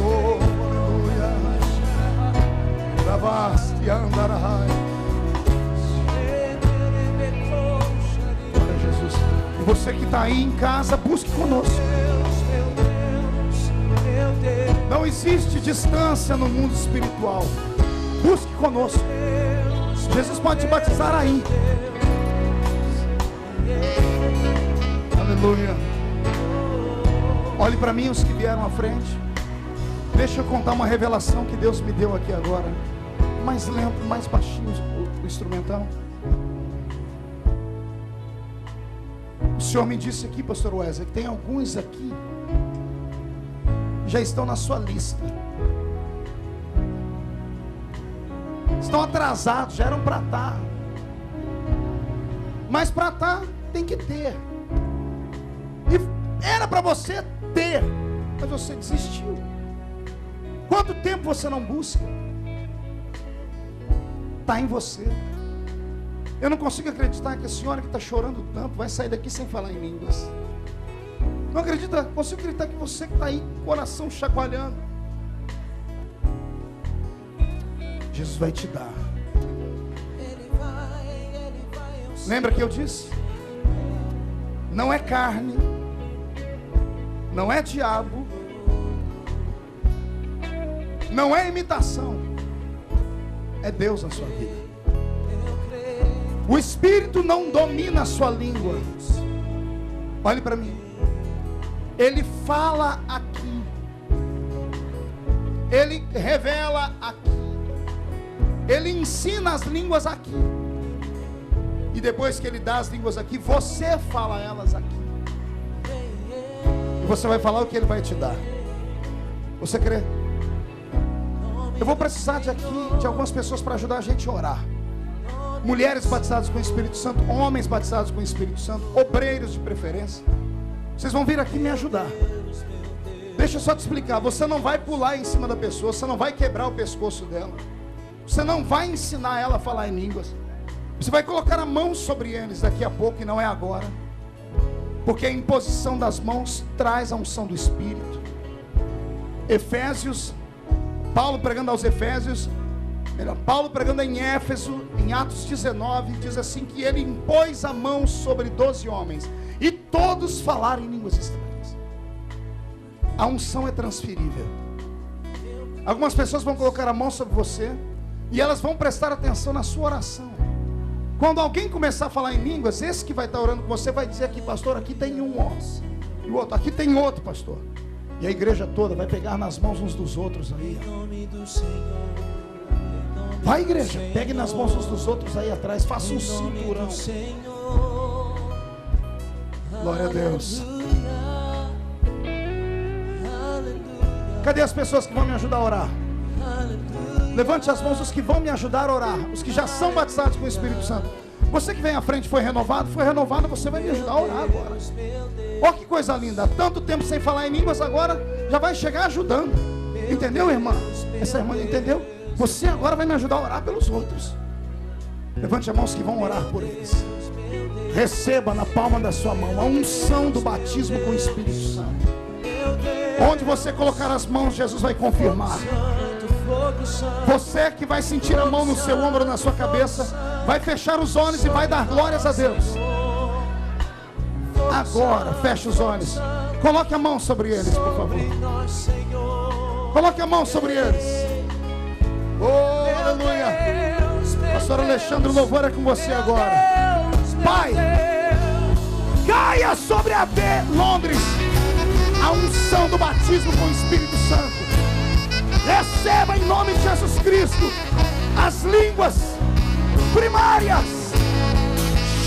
Oh, aleluia. Ravasti andarahai. Você que está aí em casa, busque conosco. Não existe distância no mundo espiritual. Busque conosco. Jesus pode te batizar aí. Aleluia. Olhe para mim, os que vieram à frente. Deixa eu contar uma revelação que Deus me deu aqui agora. Mais lento, mais baixinho o instrumental. O Senhor me disse aqui, pastor Wesley, que tem alguns aqui já estão na sua lista. Estão atrasados, já eram para estar. Mas para estar tem que ter. E era para você ter, mas você desistiu. Quanto tempo você não busca? Está em você. Eu não consigo acreditar que a senhora que está chorando tanto vai sair daqui sem falar em línguas. Não acredita? Consigo acreditar que você que está aí, coração chacoalhando. Jesus vai te dar. Lembra que eu disse? Não é carne, não é diabo, não é imitação, é Deus na sua vida. O Espírito não domina a sua língua. Olhe para mim. Ele fala aqui. Ele revela aqui. Ele ensina as línguas aqui. E depois que ele dá as línguas aqui, você fala elas aqui. E você vai falar o que ele vai te dar. Você crê? Eu vou precisar de algumas pessoas para ajudar a gente a orar. Mulheres batizadas com o Espírito Santo, homens batizados com o Espírito Santo, obreiros de preferência. Vocês vão vir aqui me ajudar. Deixa eu só te explicar. Você não vai pular em cima da pessoa, você não vai quebrar o pescoço dela. Você não vai ensinar ela a falar em línguas. Você vai colocar a mão sobre eles daqui a pouco, e não é agora. Porque a imposição das mãos traz a unção do Espírito. Efésios, Paulo pregando aos Efésios, Paulo pregando em Éfeso, em Atos 19, diz assim que ele impôs a mão sobre 12 homens, e todos falaram em línguas estranhas. A unção é transferível. Algumas pessoas vão colocar a mão sobre você, e elas vão prestar atenção na sua oração. Quando alguém começar a falar em línguas, esse que vai estar orando com você vai dizer aqui: pastor, aqui tem um, ó. E o outro, aqui tem outro, pastor. E a igreja toda vai pegar nas mãos uns dos outros aí. Vai, igreja, pegue nas mãos uns dos outros aí atrás. Faça um cinturão. Glória a Deus. Cadê as pessoas que vão me ajudar a orar? Levante as mãos os que vão me ajudar a orar, os que já são batizados com o Espírito Santo. Você que vem à frente foi renovado, você vai me ajudar a orar agora. Olha que coisa linda, tanto tempo sem falar em línguas, agora já vai chegar ajudando. Entendeu, irmã? Essa irmã entendeu? Você agora vai me ajudar a orar pelos outros. Levante as mãos que vão orar por eles. Receba na palma da sua mão a unção do batismo com o Espírito Santo. Onde você colocar as mãos, Jesus vai confirmar. Você que vai sentir a mão no seu ombro, na sua cabeça, vai fechar os olhos e vai dar glórias a Deus. Agora, feche os olhos. Coloque a mão sobre eles, por favor. Coloque a mão sobre eles. Oh, aleluia. Pastor Alexandre, o louvor é com você agora. Pai, caia sobre a B Londres a unção do batismo com o Espírito Santo. Receba em nome de Jesus Cristo as línguas primárias.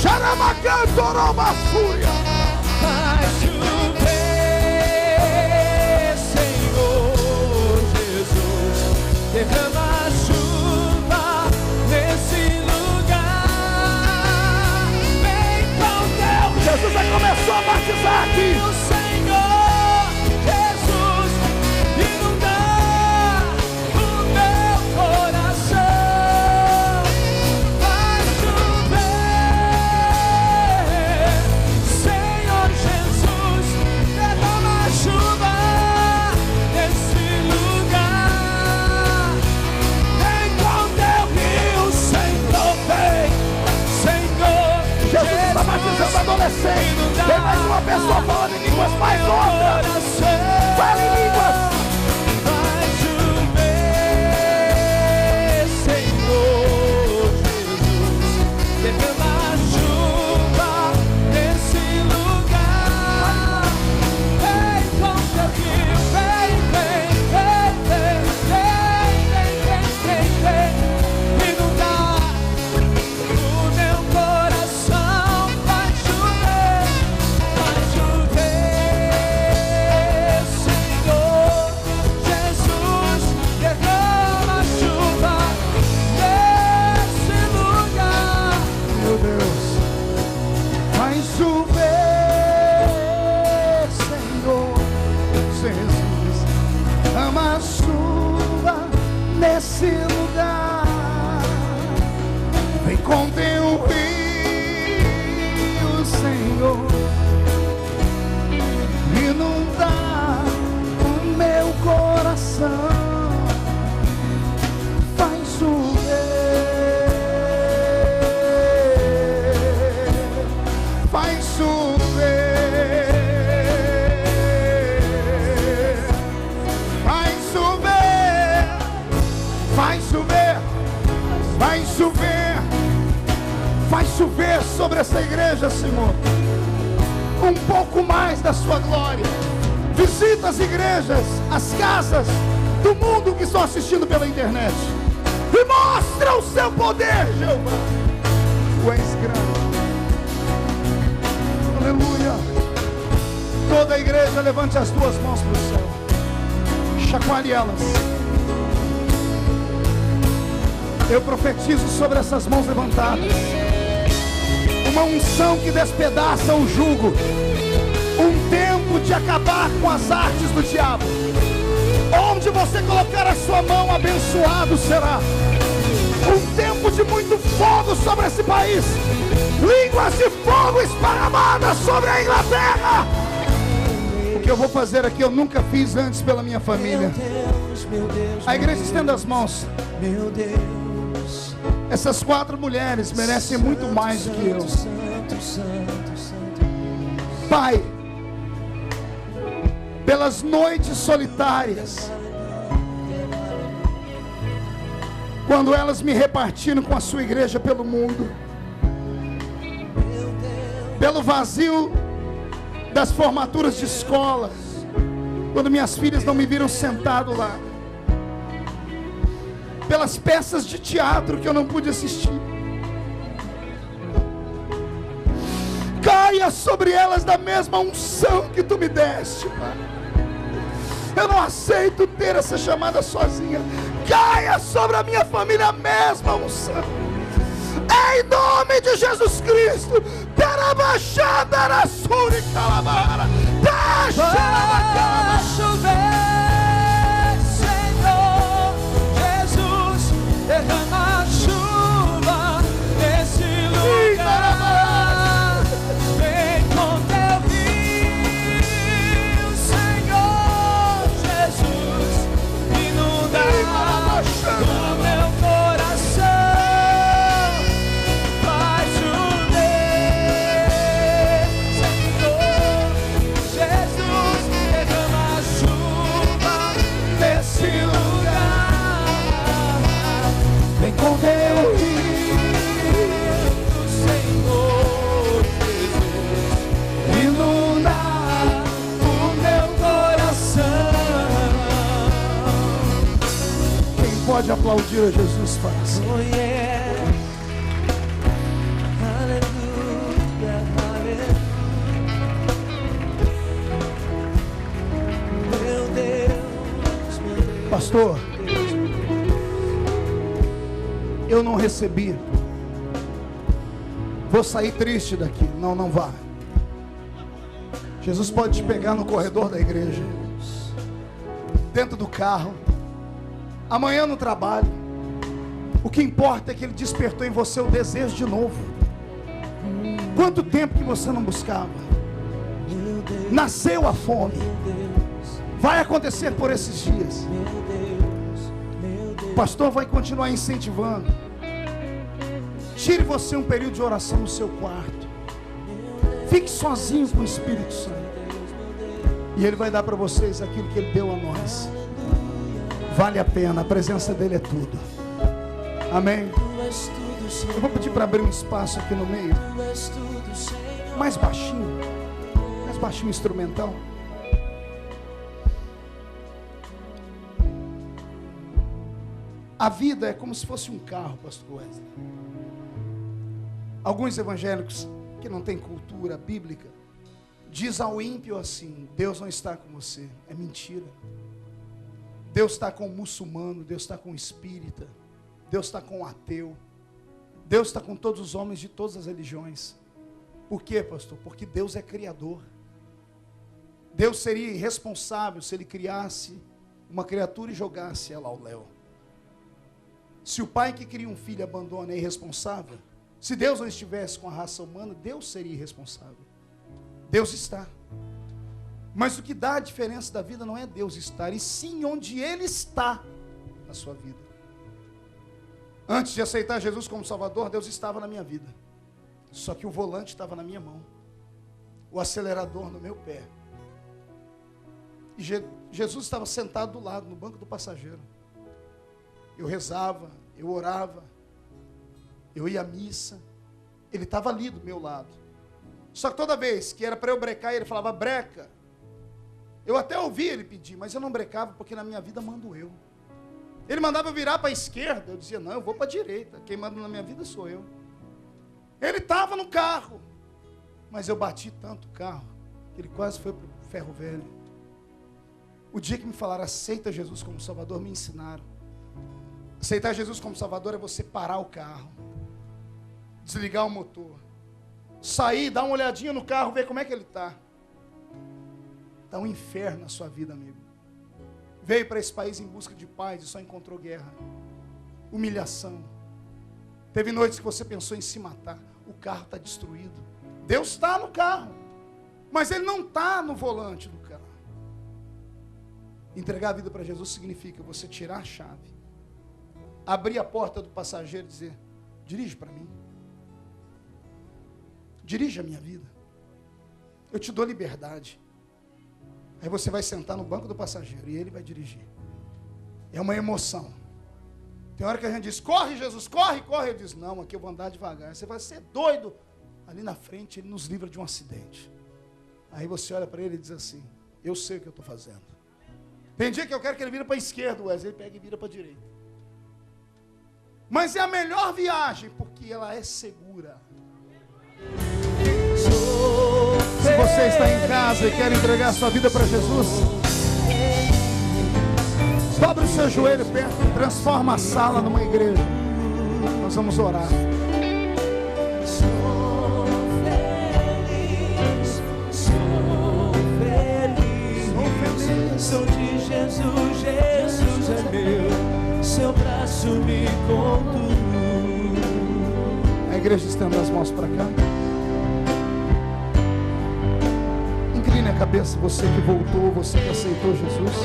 Xaramacantorobafúria. Faz chover, Senhor Jesus, derrama chuva nesse lugar. Vem com Deus. Jesus já começou a batizar aqui. O Senhor Jesus inundar o meu coração. Faz chover, Senhor Jesus, derrama chuva nesse lugar. Vem com teu rio, Senhor, vem, Senhor. Jesus está batizando adolescente. Tem mais uma pessoa falando em línguas, mais outra. Fala em línguas. Vai chover, Senhor Jesus, derrama chuva nesse lugar. Vem com teu rio, vem, vem, vem, vem, vem, vem, vem, vem, inundar o meu coração. Vai chover, Senhor Jesus, derrama chuva nesse lugar. Meu Deus, vai chover, Senhor Jesus, ama a chuva nesse lugar. Vem com teu rio, Senhor, inundar o meu coração. Faz chover, faz chover, faz chover, faz chover, vai chover, faz chover sobre essa igreja, Senhor, um pouco mais da sua glória. Visita as igrejas, as casas do mundo que estão assistindo pela internet e mostra o seu poder, Jeová. Tu és grande. Aleluia. Toda a igreja levante as duas mãos para o céu, chacoalhe elas. Eu profetizo sobre essas mãos levantadas uma unção que despedaça o jugo, um tempo de acabar com as artes do diabo. Onde você colocar a sua mão, abençoado será. Um tempo de muito fogo sobre esse país. Línguas de fogo esparramadas sobre a Inglaterra. O que eu vou fazer aqui eu nunca fiz antes pela minha família. A igreja estenda as mãos. Meu Deus, essas 4 mulheres merecem muito mais do que eu. Pai, pelas noites solitárias, quando elas me repartiram com a sua igreja pelo mundo, pelo vazio das formaturas de escolas, quando minhas filhas não me viram sentado lá, pelas peças de teatro que eu não pude assistir, caia sobre elas da mesma unção que tu me deste, Pai. Eu não aceito ter essa chamada sozinha. Caia sobre a minha família a mesma unção, em nome de Jesus Cristo. para chover, Senhor Jesus, derrama chuva nesse lugar. Vem com teu rio, Senhor Jesus, inunda o meu coração. Vai chover, Senhor Jesus, derrama chuva nesse lugar. Vem com teu rio, Senhor Jesus, inunda o meu coração. Quem pode aplaudir a Jesus, faz. Oh yeah, aleluia, aleluia. Meu Deus, meu Deus. Pastor, eu não recebi. Vou sair triste daqui. Não, não vá. Jesus pode te pegar no corredor da igreja, dentro do carro, amanhã no trabalho. O que importa é que Ele despertou em você o desejo de novo. Quanto tempo que você não buscava? Meu Deus, Nasceu a fome. meu Deus, Vai acontecer por esses dias. meu Deus, meu Deus. O pastor vai continuar incentivando. Tire você um período de oração no seu quarto. Fique sozinho com o Espírito Santo. E Ele vai dar para vocês aquilo que Ele deu a nós. Vale a pena, a presença dEle é tudo. Amém? Tu és tudo, Senhor. Eu vou pedir para abrir um espaço aqui no meio. Tu és tudo, Senhor. Mais baixinho instrumental. A vida é como se fosse um carro, pastor Wesley. Alguns evangélicos que não têm cultura bíblica diz ao ímpio assim: Deus não está com você. É mentira. Deus está com o muçulmano, Deus está com o espírita, Deus está com o ateu, Deus está com todos os homens de todas as religiões. Por quê, pastor? Porque Deus é criador. Deus seria irresponsável se Ele criasse uma criatura e jogasse ela ao léu. Se o pai que cria um filho abandona é irresponsável, se Deus não estivesse com a raça humana, Deus seria irresponsável. Deus está. Mas o que dá a diferença da vida não é Deus estar, e sim onde Ele está na sua vida. Antes de aceitar Jesus como Salvador, Deus estava na minha vida. Só que o volante estava na minha mão, o acelerador no meu pé. E Jesus estava sentado do lado, no banco do passageiro. Eu rezava, eu orava, eu ia à missa. Ele estava ali do meu lado. Só que toda vez que era para eu brecar, ele falava: breca. Eu até ouvia ele pedir, mas eu não brecava, porque na minha vida mando eu. Ele mandava eu virar para a esquerda, eu dizia: não, eu vou para a direita, quem manda na minha vida sou eu. Ele estava no carro, mas eu bati tanto o carro, que ele quase foi para o ferro velho. O dia que me falaram: aceita Jesus como Salvador, me ensinaram. Aceitar Jesus como Salvador é você parar o carro, desligar o motor, sair, dar uma olhadinha no carro, ver como é que ele está. Está um inferno na sua vida, amigo. Veio para esse país em busca de paz e só encontrou guerra, humilhação, Teve noites que você pensou em se matar. O carro está destruído. Deus está no carro, mas Ele não está no volante do carro. Entregar a vida para Jesus significa você tirar a chave, abrir a porta do passageiro e dizer: dirige para mim. Dirige a minha vida. Eu te dou liberdade. Aí você vai sentar no banco do passageiro e ele vai dirigir. É uma emoção. Tem hora que a gente diz: corre, Jesus, corre, corre. Ele diz: não, aqui eu vou andar devagar. Você vai ser doido. Ali na frente ele nos livra de um acidente. Aí você olha para ele e diz assim: eu sei o que eu estou fazendo. Tem dia que eu quero que ele vire para a esquerda, Wesley, ele pega e vira para a direita. Mas é a melhor viagem, porque ela é segura. Se você está em casa e quer entregar a sua vida para Jesus, dobre o seu joelho perto e transforma a sala numa igreja. Nós vamos orar. Sou feliz, sou de Jesus, Jesus é meu, seu braço me conduz. A igreja estende as mãos para cá. Incline a cabeça, você que voltou, você que aceitou Jesus.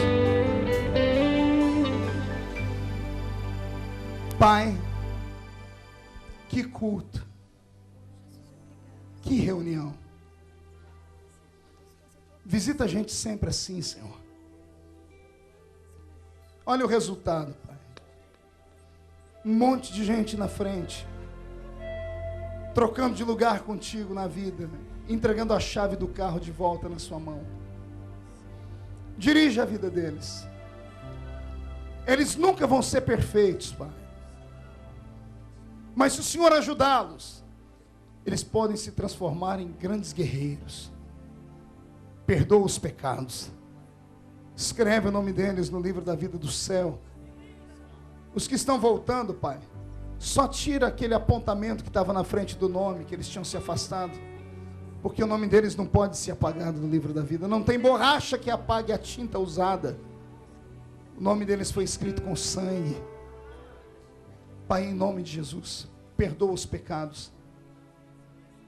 Pai, que culto, que reunião. Visita a gente sempre assim, Senhor. Olha o resultado, Pai. Um monte de gente na frente, trocando de lugar contigo na vida, entregando a chave do carro de volta na sua mão. Dirige a vida deles. Eles nunca vão ser perfeitos, Pai. Mas se o Senhor ajudá-los, eles podem se transformar em grandes guerreiros. Perdoa os pecados. Escreve o nome deles no livro da vida do céu. Os que estão voltando, Pai, só tira aquele apontamento que estava na frente do nome, que eles tinham se afastado. Porque o nome deles não pode ser apagado do livro da vida. Não tem borracha que apague a tinta usada. O nome deles foi escrito com sangue. Pai, em nome de Jesus, perdoa os pecados,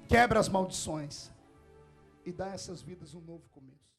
quebra as maldições e dá a essas vidas um novo começo.